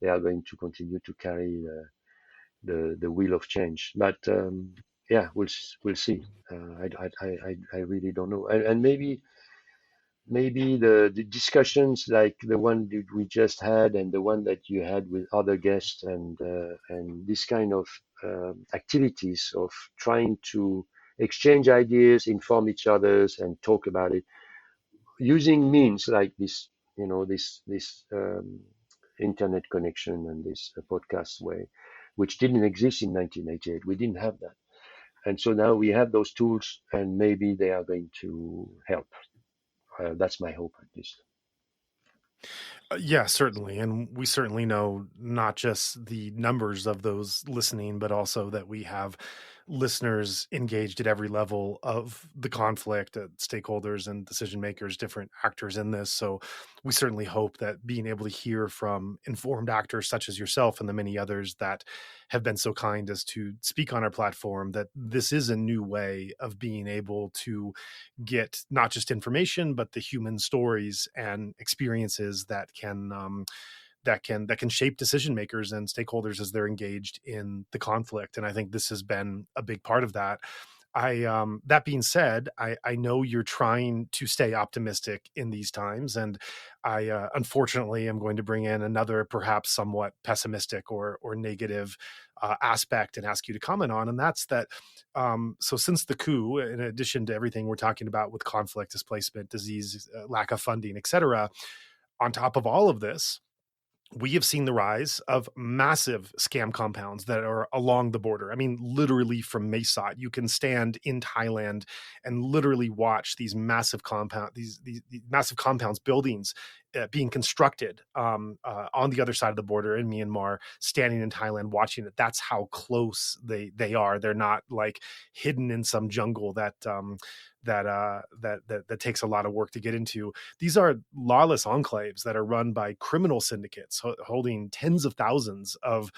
they are going to continue to carry the wheel of change. But yeah, we'll see. I really don't know. And maybe the discussions like the one that we just had and the one that you had with other guests and this kind of activities of trying to exchange ideas, inform each others, and talk about it using means like this, this internet connection and this podcast way, which didn't exist in 1988. We didn't have that, and so now we have those tools, and maybe they are going to help. That's my hope, at least. Yeah, certainly. And we certainly know not just the numbers of those listening, but also that we have listeners engaged at every level of the conflict, stakeholders and decision makers, different actors in this. So we certainly hope that being able to hear from informed actors such as yourself and the many others that have been so kind as to speak on our platform, that this is a new way of being able to get not just information but the human stories and experiences that can shape decision makers and stakeholders as they're engaged in the conflict. And I think this has been a big part of that. That being said, I know you're trying to stay optimistic in these times, and I unfortunately am going to bring in another perhaps somewhat pessimistic or negative aspect and ask you to comment on, and that's that. So since the coup, in addition to everything we're talking about with conflict, displacement, disease, lack of funding, etc., on top of all of this, we have seen the rise of massive scam compounds that are along the border. I mean, literally from Mae Sot, you can stand in Thailand and literally watch these massive these massive compounds, buildings being constructed on the other side of the border in Myanmar, standing in Thailand, watching it. That's how close they are. They're not like hidden in some jungle that takes a lot of work to get into. These are lawless enclaves that are run by criminal syndicates holding tens of thousands of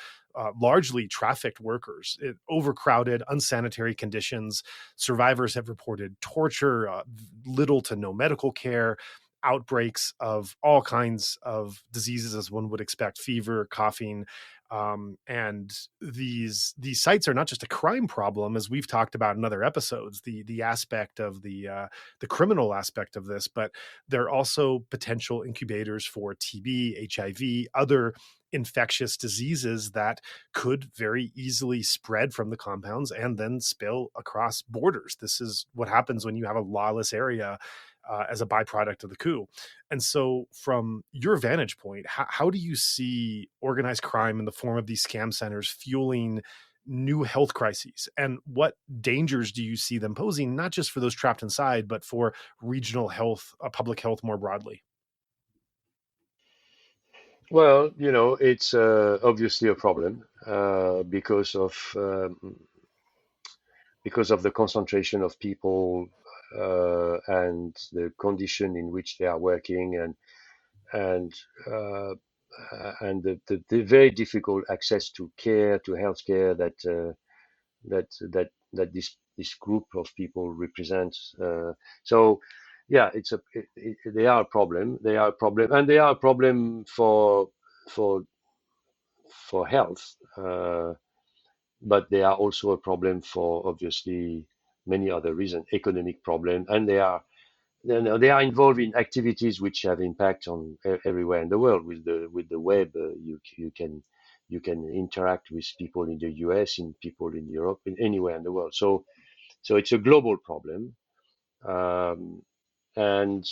largely trafficked workers, overcrowded, unsanitary conditions. Survivors have reported torture, little to no medical care, outbreaks of all kinds of diseases, as one would expect: fever, coughing. And these sites are not just a crime problem, as we've talked about in other episodes, the aspect of the criminal aspect of this, but they're also potential incubators for TB, HIV, other infectious diseases that could very easily spread from the compounds and then spill across borders. This is what happens when you have a lawless area as a byproduct of the coup. And so, from your vantage point, how do you see organized crime in the form of these scam centers fueling new health crises? And what dangers do you see them posing, not just for those trapped inside, but for regional health, public health more broadly? Well, it's obviously a problem because of the concentration of people and the condition in which they are working, and uh, and the very difficult access to care, to healthcare that this group of people represents. So, yeah, they are a problem. They are a problem, and they are a problem for for health. But they are also a problem for obviously many other reasons, economic problem, and they are involved in activities which have impact on everywhere in the world. With the web, you can interact with people in the US, in people in Europe, in anywhere in the world. So So it's a global problem. Um, and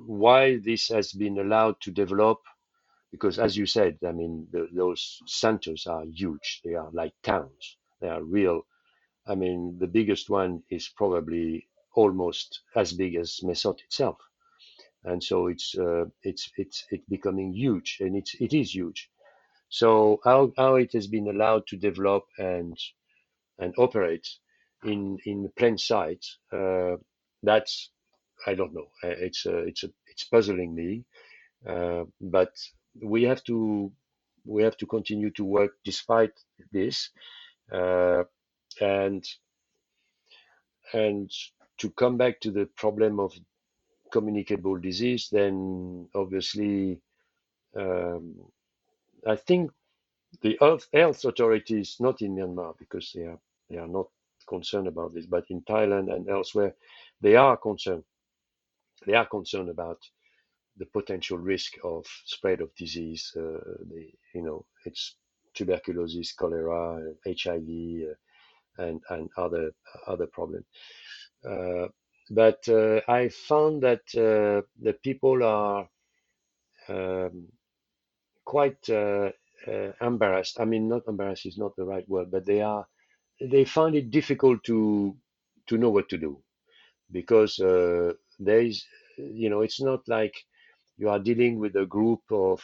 why this has been allowed to develop, because as you said, I mean, those centers are huge. They are like towns. They are real. I mean, the biggest one is probably almost as big as Mesot itself. And so it's becoming huge, and it is huge. So how it has been allowed to develop and operate in plain sight, that's I don't know. It's puzzling me, but we have to we have to continue to work despite this, uh, and and to come back to the problem of communicable disease, then obviously um, I think the health authorities, not in Myanmar because they are not concerned about this, but in Thailand and elsewhere, they are concerned. They are concerned about the potential risk of spread of disease. It's tuberculosis, cholera, HIV, and other problems. Uh, but I found that the people are um, quite embarrassed. I mean, not embarrassed is not the right word, but they find it difficult to know what to do because there is, it's not like you are dealing with a group of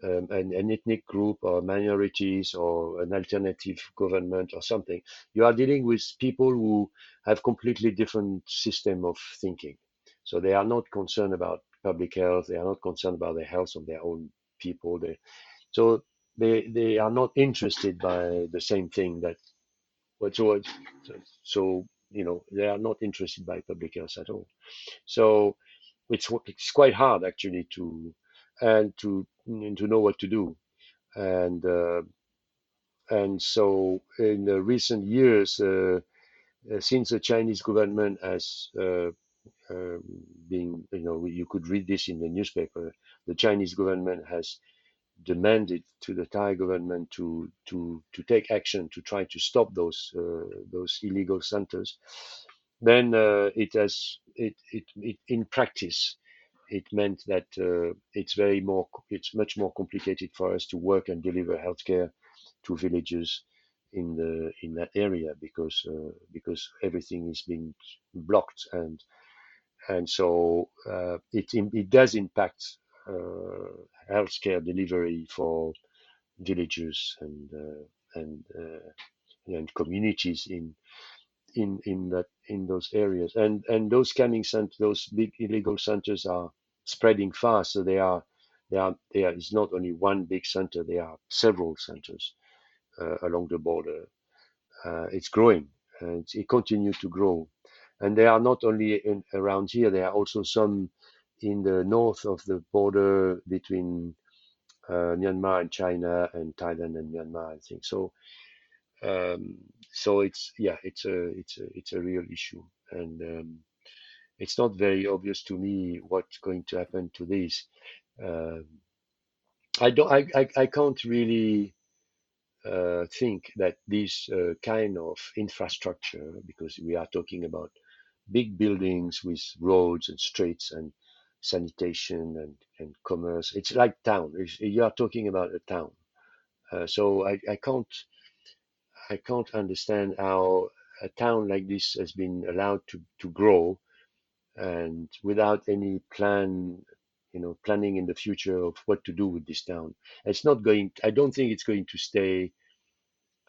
an ethnic group or minorities or an alternative government or something. You are dealing with people who have completely different system of thinking. So they are not concerned about public health. They are not concerned about the health of their own people. So they are not interested by the same thing that what so they are not interested by public health at all. So it's quite hard actually to know what to do. And uh, and so in the recent years, since the Chinese government has uh, been, you could read this in the newspaper, the Chinese government has demanded to the Thai government to take action to try to stop those illegal centers. Then it in practice it meant that it's much more complicated for us to work and deliver healthcare to villages in that area because everything is being blocked, and so it does impact healthcare delivery for villagers and communities in those areas, and those scamming centers, those big illegal centers are spreading fast. So they are it's not only one big center, there are several centers along the border. It's growing, and it continues to grow, and they are not only around here. There are also some in the north of the border between Myanmar and China, and Thailand and Myanmar, I think. Um, so it's a real issue, and it's not very obvious to me what's going to happen to this. Um I don't, I can't really think that this kind of infrastructure, because we are talking about big buildings with roads and streets and sanitation and commerce. It's like town. You are talking about a town. So I can't understand how a town like this has been allowed to grow and without any planning in the future of what to do with this town. It's not going, I don't think it's going to stay.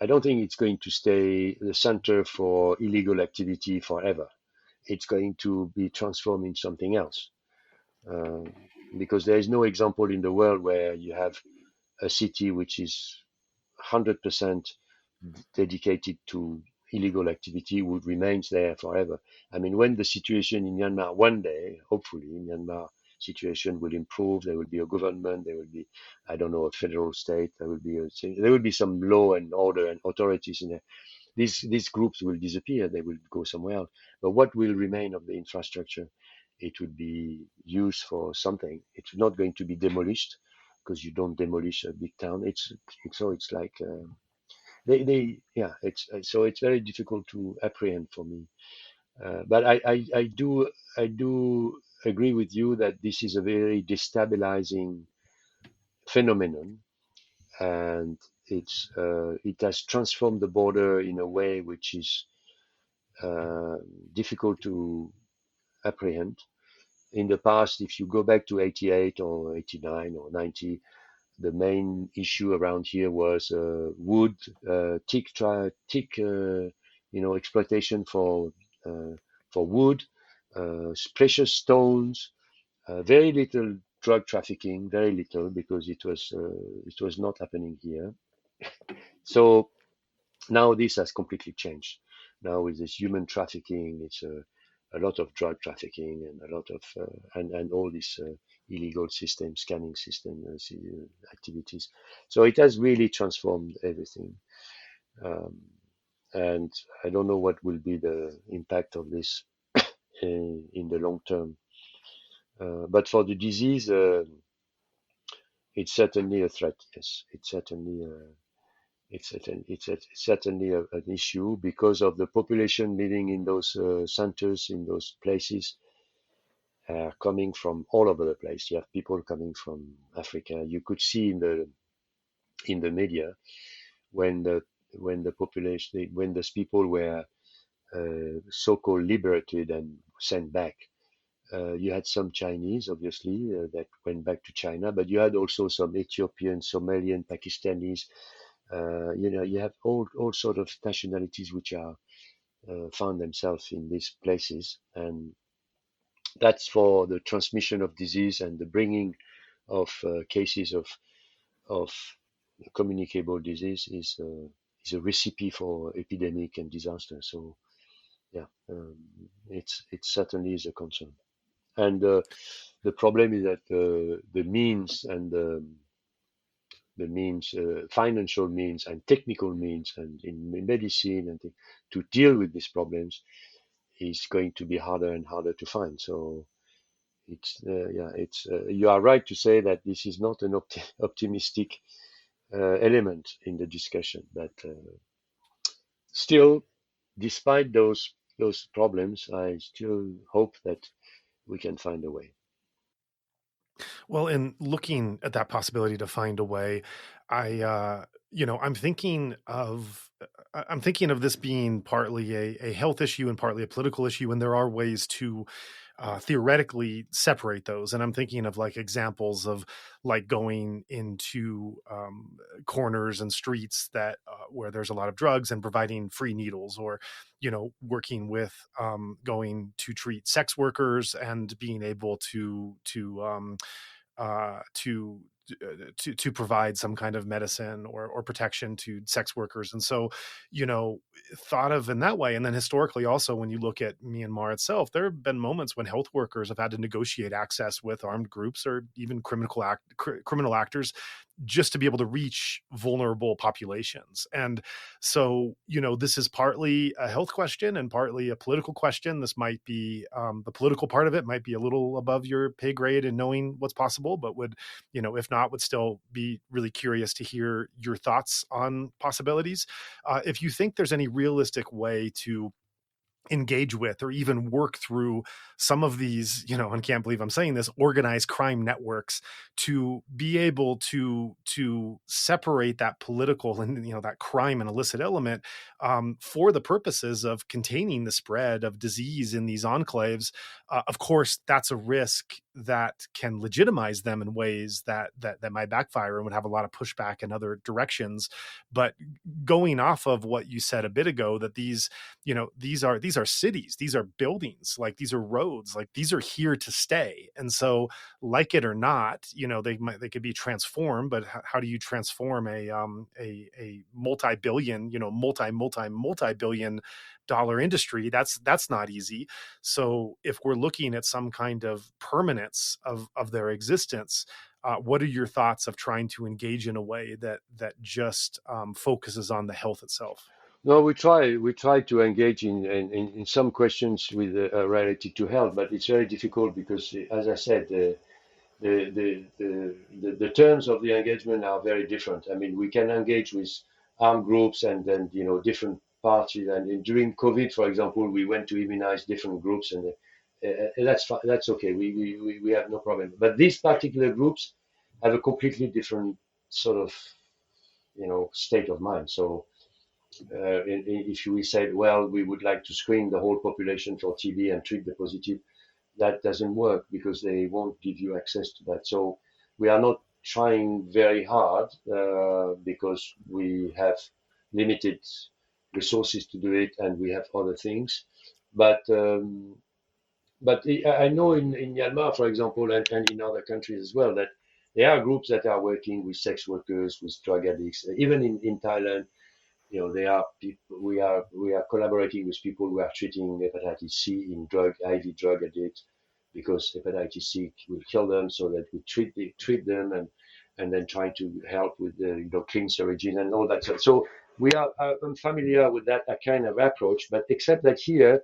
I don't think it's going to stay the center for illegal activity forever. It's going to be transformed into something else. Um, because there is no example in the world where you have a city which is 100% dedicated to illegal activity would remains there forever. I mean, when the situation in Myanmar one day, hopefully, Myanmar situation will improve. There will be a government. There will be, I don't know, a federal state. There will be some law and order and authorities in there. These groups will disappear. They will go somewhere else. But what will remain of the infrastructure? It would be used for something. It's not going to be demolished because you don't demolish a big town. It's like. yeah, it's very difficult to apprehend for me. But I do agree with you that this is a very destabilizing phenomenon, and it has transformed the border in a way which is uh, difficult to apprehend. In the past, if you go back to 88 or 89 or 90, the main issue around here was wood, exploitation uh, for wood, precious stones, very little drug trafficking, very little because it was not happening here. So now this has completely changed. Now with this human trafficking, it's a lot of drug trafficking and a lot of and all these illegal system, scanning system activities. So it has really transformed everything. Um, and I don't know what will be the impact of this in the long term. But for the disease, it's certainly a threat. Yes, it's certainly an issue because of the population living in those centers, in those places, coming from all over the place. You have people coming from Africa. You could see in the media when the population, when those people were so-called liberated and sent back. You had some Chinese, obviously, that went back to China, but you had also some Ethiopian, Somalian, Pakistanis. You have all sort of nationalities which are found themselves in these places, and that's for the transmission of disease and the bringing of cases of communicable disease is a recipe for epidemic and disaster. So yeah, it certainly is a concern. And the problem is that the means and the means, financial means and technical means, and in medicine and to deal with these problems is going to be harder and harder to find. So you are right to say that this is not an optimistic element in the discussion, but still, despite those problems, I still hope that we can find a way. Well, in looking at that possibility to find a way, I'm thinking of this being partly a health issue and partly a political issue, and there are ways to theoretically separate those. And I'm thinking of like examples of like going into corners and streets that where there's a lot of drugs and providing free needles, or working with going to treat sex workers and being able uh, to to provide some kind of medicine or protection to sex workers. And so, thought of in that way. And then historically also, when you look at Myanmar itself, there have been moments when health workers have had to negotiate access with armed groups or even criminal actors just to be able to reach vulnerable populations. And so, this is partly a health question and partly a political question. This might be the political part of it might be a little above your pay grade in knowing what's possible, but would, if not, would still be really curious to hear your thoughts on possibilities. If you think there's any realistic way to engage with or even work through some of these, and can't believe I'm saying this, organized crime networks, to be able to separate that political and that crime and illicit element for the purposes of containing the spread of disease in these enclaves. Of course, that's a risk that can legitimize them in ways that might backfire and would have a lot of pushback in other directions. But going off of what you said a bit ago, that these are cities, these are buildings, like these are roads, like these are here to stay. And so, like it or not, they could be transformed, but how do you transform a multi-billion, multi-billion dollar industry? That's not easy. So if we're looking at some kind of permanence of their existence, what are your thoughts of trying to engage in a way that just focuses on the health itself? No, we try to engage in some questions with related to health, but it's very difficult because, as I said, the terms of the engagement are very different. I mean, we can engage with armed groups and then different parties. And during COVID, for example, we went to immunize different groups, and that's fine. That's okay. We have no problem. But these particular groups have a completely different sort of state of mind. So if we said, well, we would like to screen the whole population for TB and treat the positive, that doesn't work because they won't give you access to that. So we are not trying very hard because we have limited resources to do it and we have other things. But I know in Myanmar, for example, and in other countries as well, that there are groups that are working with sex workers, with drug addicts. Even in Thailand, there are people, we are collaborating with people who are treating hepatitis C in IV drug addicts because hepatitis C will kill them, so that we treat them and then try to help with the clean origin and all that stuff. So I'm familiar with that kind of approach, but except that here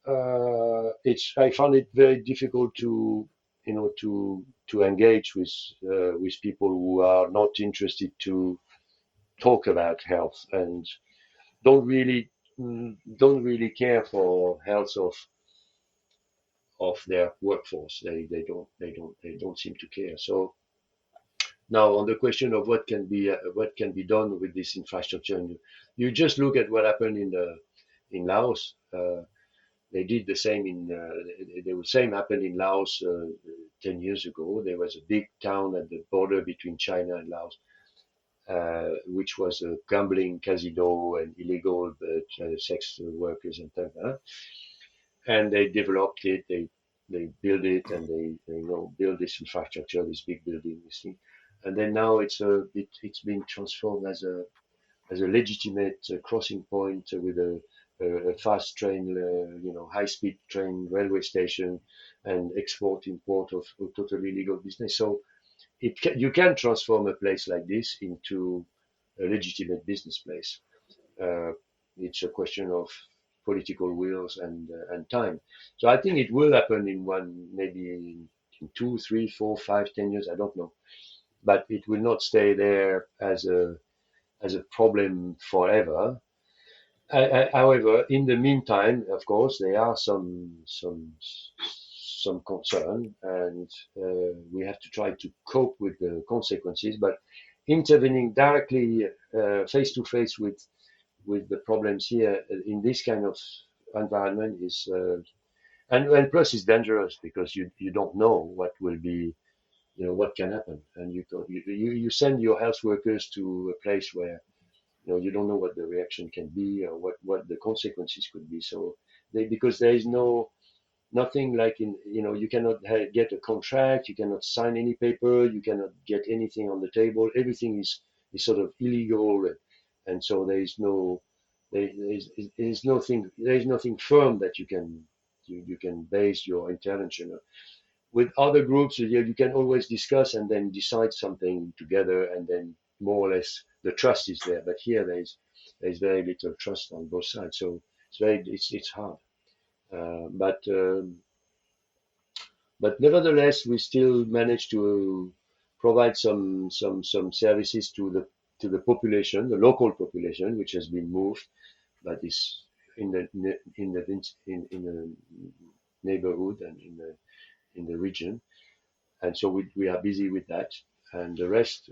I found it very difficult to engage with people who are not interested to talk about health and don't really don't really care for health of their workforce. They don't seem to care. So now on the question of what can be done with this infrastructure, and you just look at what happened in Laos. They did the same the same happened in Laos 10 years ago. There was a big town at the border between China and Laos, which was a gambling casino and illegal sex workers and stuff. And they developed it. They built it, and they build this infrastructure, this big building, this thing. And then now it's been transformed as a legitimate crossing point with a fast train, high-speed train railway station, and export-import of totally legal business. So you can transform a place like this into a legitimate business place. Uh, it's a question of political wills and time. So I think it will happen maybe in 2, 3, 4, 5, 10 years. I don't know, but it will not stay there as a problem forever. However, in the meantime, of course, there are some concern, and we have to try to cope with the consequences. But intervening directly, face to face with the problems here in this kind of environment is, and plus it's dangerous because you don't know what will be, what can happen, and you send your health workers to a place where you don't know what the reaction can be or what the consequences could be. So because there is nothing like you cannot get a contract, you cannot sign any paper, you cannot get anything on the table. Everything is sort of illegal, and so there is nothing firm that you can base your intervention on. With other groups, you can always discuss and then decide something together, and then more or less the trust is there. But here there's very little trust on both sides, so it's hard. Uh, but um, but nevertheless, we still manage to provide some services to the population, the local population, which has been moved, but is in the neighborhood and in the region. And so we are busy with that. And the rest,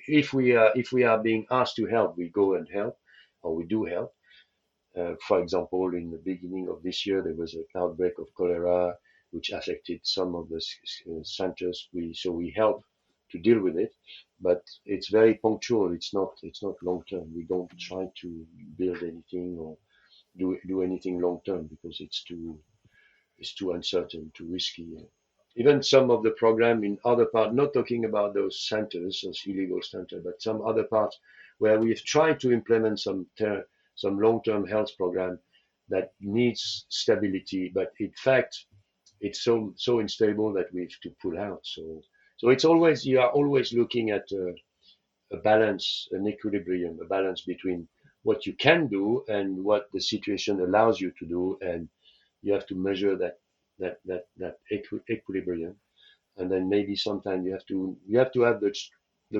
if we are being asked to help, we go and help, or we do help. For example, in the beginning of this year, there was an outbreak of cholera, which affected some of the centers. So we help to deal with it, but it's very punctual. It's not long term. We don't try to build anything or do anything long term because it's too uncertain, too risky. Even some of the program in other parts, not talking about those centers, those illegal centers, but some other parts where we've tried to implement some long-term health program that needs stability, but in fact, it's so unstable that we have to pull out. So you are always looking at a balance, an equilibrium, a balance between what you can do and what the situation allows you to do, and you have to measure that equilibrium. And then maybe sometimes you have to have the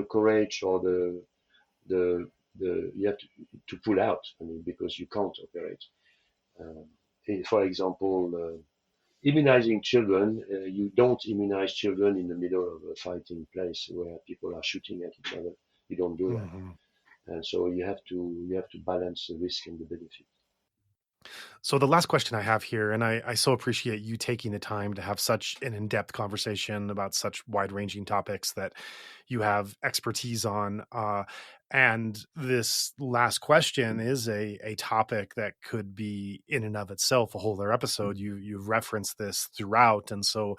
courage or the you have to pull out. I mean, because you can't operate. For example, immunizing children, you don't immunize children in the middle of a fighting place where people are shooting at each other. You don't do that, Mhm. and so you have to balance the risk and the benefit. So the last question I have here, and I so appreciate you taking the time to have such an in-depth conversation about such wide-ranging topics that you have expertise on. And this last question is a topic that could be in and of itself a whole other episode. You've referenced this throughout, and so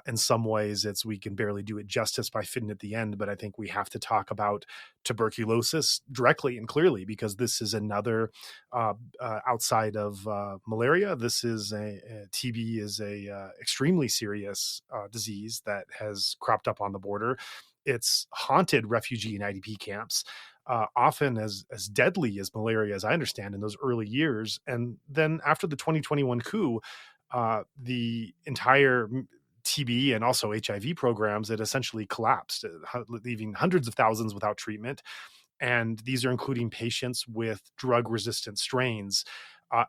in some ways, we can barely do it justice by fitting at the end, but I think we have to talk about tuberculosis directly and clearly because this is another outside of malaria. This is TB is a extremely serious disease that has cropped up on the border. It's haunted refugee and IDP camps. Often as deadly as malaria, as I understand, in those early years. And then after the 2021 coup, the entire TB and also HIV programs, it essentially collapsed, leaving hundreds of thousands without treatment. And these are including patients with drug resistant strains.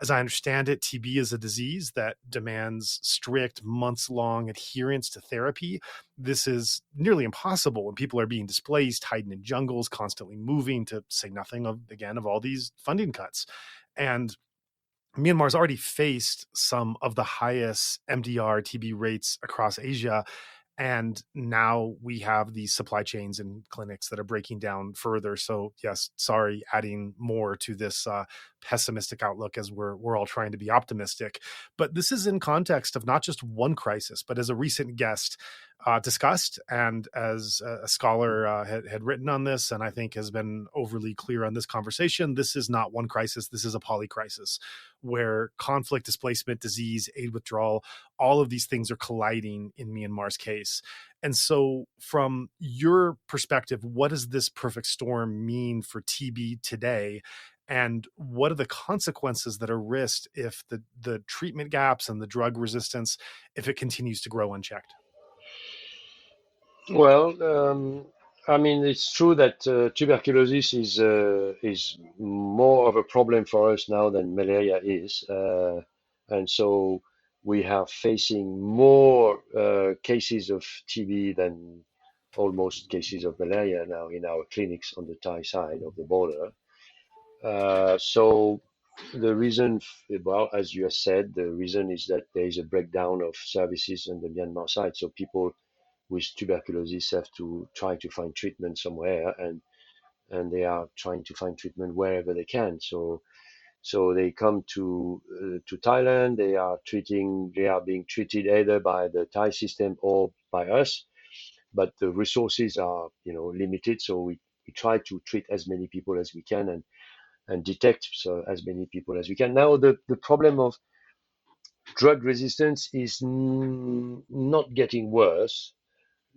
As I understand it, TB is a disease that demands strict months long adherence to therapy. This is nearly impossible when people are being displaced, hiding in jungles, constantly moving, to say nothing of, again, of all these funding cuts. And Myanmar's already faced some of the highest MDR TB rates across Asia. And now we have these supply chains and clinics that are breaking down further. So yes, sorry, adding more to this pessimistic outlook as we're all trying to be optimistic. But this is in context of not just one crisis, but as a recent guest discussed, and as a scholar had written on this, and I think has been overly clear on this conversation, this is not one crisis. This is a polycrisis where conflict, displacement, disease, aid withdrawal, all of these things are colliding in Myanmar's case. And so, from your perspective, what does this perfect storm mean for TB today? And what are the consequences that are risked if the treatment gaps and the drug resistance, if it continues to grow unchecked? Well, I mean, it's true that tuberculosis is more of a problem for us now than malaria is, and so we are facing more cases of TB than almost cases of malaria now in our clinics on the Thai side of the border. So the reason, well, as you have said, the reason is that there is a breakdown of services on the Myanmar side. So people with tuberculosis have to try to find treatment somewhere, and they are trying to find treatment wherever they can. So they come to Thailand. They are being treated either by the Thai system or by us, but the resources are limited. So we try to treat as many people as we can and detect so as many people as we can. Now the problem of drug resistance is not getting worse.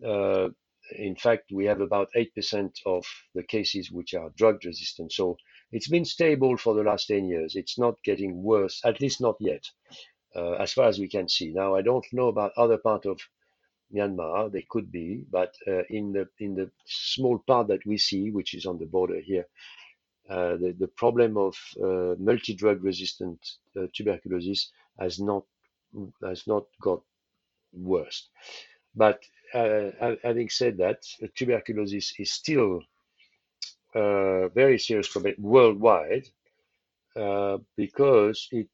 Uh, in fact, we have about 8% of the cases which are drug resistant. So it's been stable for the last 10 years. It's not getting worse, at least not yet, as far as we can see. Now, I don't know about other part of Myanmar. They could be, but in the small part that we see, which is on the border here, the problem of multi-drug resistant tuberculosis has not got worse. But having said that, tuberculosis is still a very serious problem worldwide because it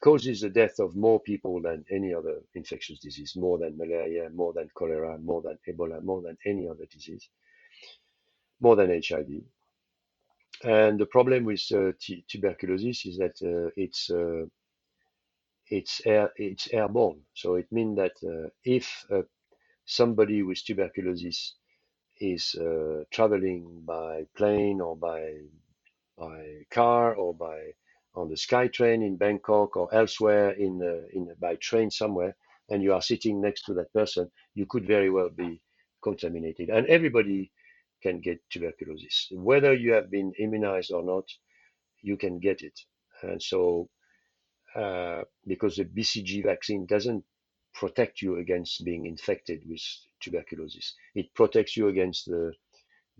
causes the death of more people than any other infectious disease, more than malaria, more than cholera, more than Ebola, more than any other disease, more than HIV. And the problem with tuberculosis is that it's airborne. So it means that if somebody with tuberculosis is traveling by plane or by car or by on the SkyTrain in Bangkok or elsewhere by train somewhere, and you are sitting next to that person, you could very well be contaminated. And everybody can get tuberculosis, whether you have been immunized or not. You can get it, and so because the BCG vaccine doesn't protect you against being infected with tuberculosis, it protects you against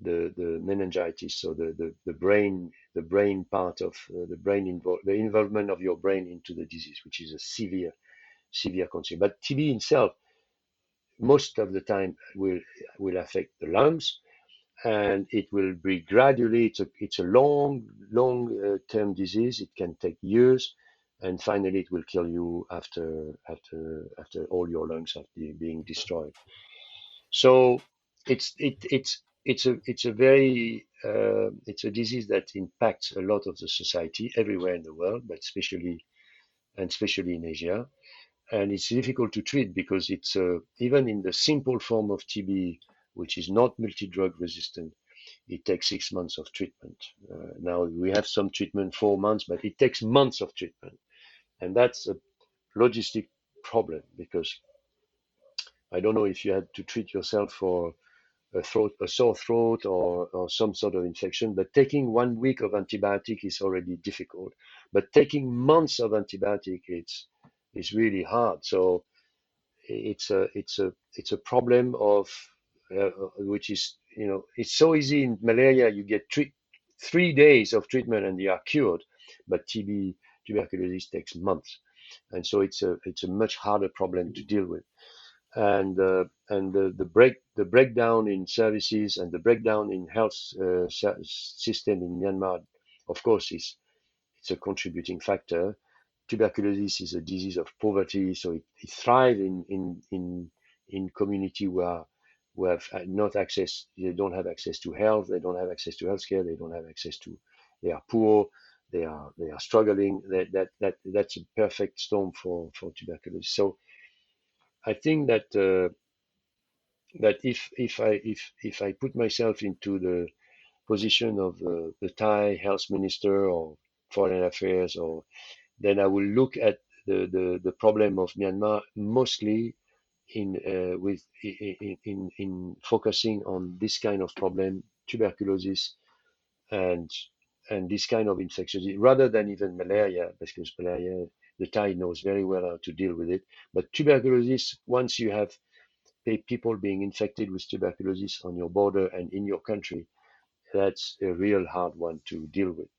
the meningitis, so the brain part of the involvement of your brain into the disease, which is a severe concern. But TB itself, most of the time, will affect the lungs, and it will be gradually. It's a long term disease. It can take years, and finally it will kill you after all your lungs have being destroyed. So it's a very it's a disease that impacts a lot of the society everywhere in the world, but especially in Asia. And it's difficult to treat because it's even in the simple form of TB, which is not multi-drug resistant, it takes 6 months of treatment. Now we have some treatment 4 months, but it takes months of treatment, and that's a logistic problem because I don't know if you had to treat yourself for a sore throat, or some sort of infection. But taking 1 week of antibiotic is already difficult. But taking months of antibiotic, it's really hard. So it's a problem of which is, it's so easy in malaria. You get 3 days of treatment and you are cured, but tuberculosis takes months, and so it's a much harder problem to deal with. And the breakdown in services and the breakdown in health system in Myanmar, of course, is it's a contributing factor. Tuberculosis is a disease of poverty, so it thrives in community who have not access. They don't have access to health. They don't have access to healthcare. They don't have access to. They are poor. They are struggling. That's a perfect storm for tuberculosis. So I think that if I put myself into the position of the Thai health minister or foreign affairs, or then I will look at the problem of Myanmar mostly in focusing on this kind of problem, tuberculosis, and this kind of infectious rather than even malaria, because malaria, the Thai knows very well how to deal with it. But tuberculosis, once you have people being infected with tuberculosis on your border and in your country, that's a real hard one to deal with.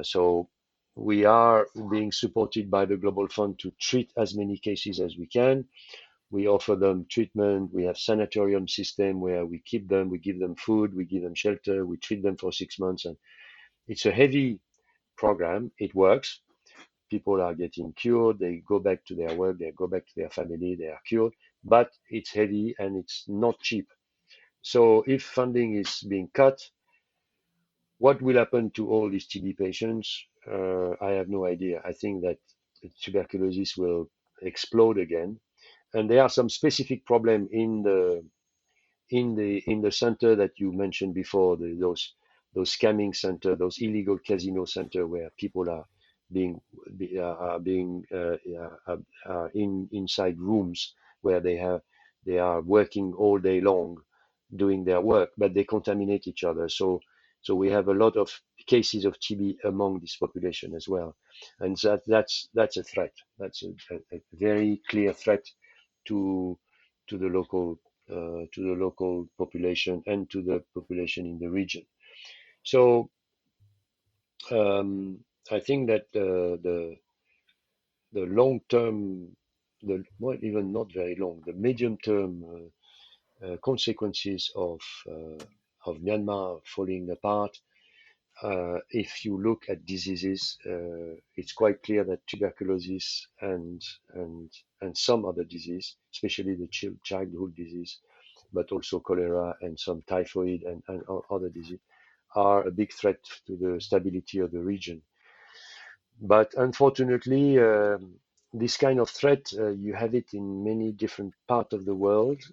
So we are being supported by the Global Fund to treat as many cases as we can. We offer them treatment. We have sanatorium system where we keep them, we give them food, we give them shelter, we treat them for 6 months. And it's a heavy program. It works. People are getting cured. They go back to their work. They go back to their family. They are cured. But it's heavy and it's not cheap. So if funding is being cut, what will happen to all these TB patients? I have no idea. I think that tuberculosis will explode again, and there are some specific problem in the center that you mentioned before, those scamming center, those illegal casino center where people are being inside rooms where they are working all day long doing their work, but they contaminate each other. So we have a lot of cases of TB among this population as well, and that's a threat. That's a very clear threat to to the local population and to the population in the region. So um, I think that the long term, the well, even not very long, the medium term consequences of Myanmar falling apart. If you look at diseases, it's quite clear that tuberculosis and some other disease, especially the childhood disease, but also cholera and some typhoid and other disease, are a big threat to the stability of the region. But unfortunately, this kind of threat, you have it in many different parts of the world.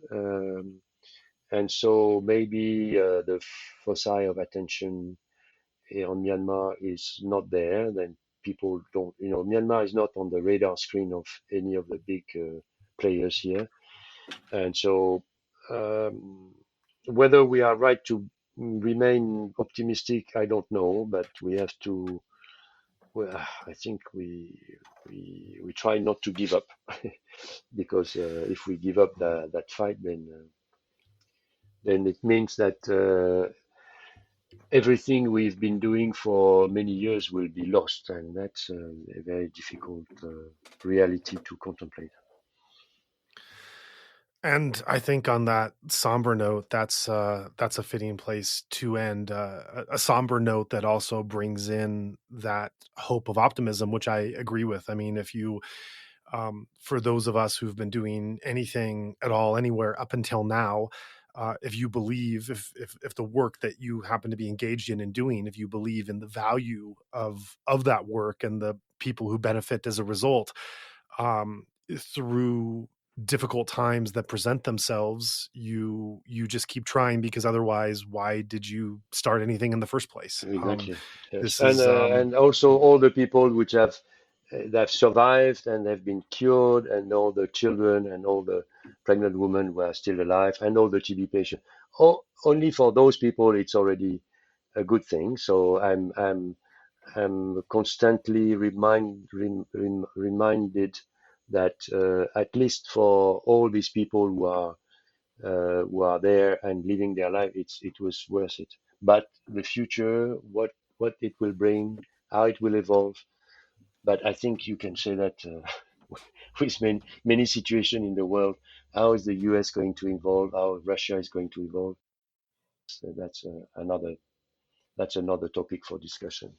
And so maybe the foci of attention on Myanmar is not there, then people don't, Myanmar is not on the radar screen of any of the big players here. And so whether we are right to remain optimistic, I don't know, but we have to. Well, I think we try not to give up because if we give up that fight, then then it means that everything we've been doing for many years will be lost, and that's a very difficult reality to contemplate. And I think on that somber note, that's a fitting place to end. A somber note that also brings in that hope of optimism, which I agree with. I mean, if you, for those of us who've been doing anything at all, anywhere up until now, if you believe, if the work that you happen to be engaged in and doing, if you believe in the value of that work and the people who benefit as a result, through difficult times that present themselves, you just keep trying, because otherwise, why did you start anything in the first place? Exactly. Yes. This is And also all the people which have that survived and have been cured, and all the children and all the pregnant women who are still alive, and all the TB patients. Oh, only for those people, it's already a good thing. So I'm constantly reminded that at least for all these people who are there and living their life, it was worth it. But the future, what it will bring, how it will evolve. But I think you can say that with many situations in the world, how is the US going to evolve? How Russia is going to evolve? So that's another topic for discussion.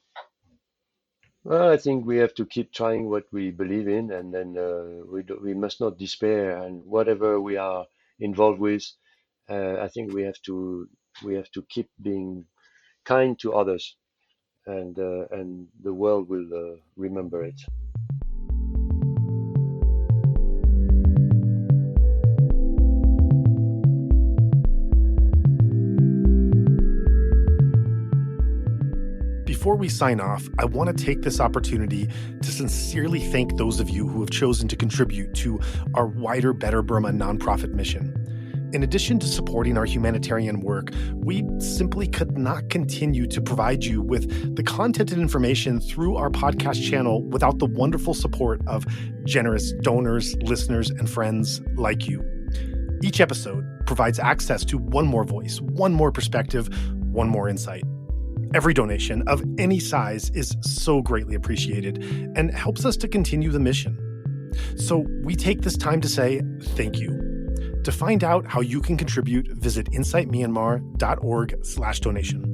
Well, I think we have to keep trying what we believe in, and then we must not despair. And whatever we are involved with, I think we have to keep being kind to others, and the world will remember it. Before we sign off, I want to take this opportunity to sincerely thank those of you who have chosen to contribute to our wider Better Burma nonprofit mission. In addition to supporting our humanitarian work, we simply could not continue to provide you with the content and information through our podcast channel without the wonderful support of generous donors, listeners, and friends like you. Each episode provides access to one more voice, one more perspective, one more insight. Every donation of any size is so greatly appreciated and helps us to continue the mission. So we take this time to say thank you. To find out how you can contribute, visit insightmyanmar.org/donation.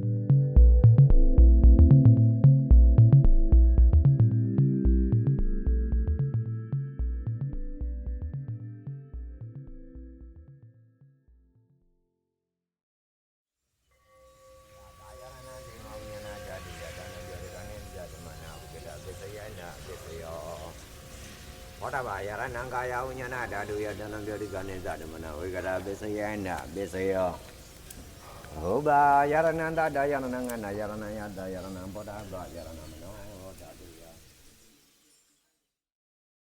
Ora ba yara nanga ya unya na da do ya danan bi ganen za da mana we gara be sai ya na be sai yo ho ba yara nan da da yara nan na yara nan ya da yara nan boda ba yara nan no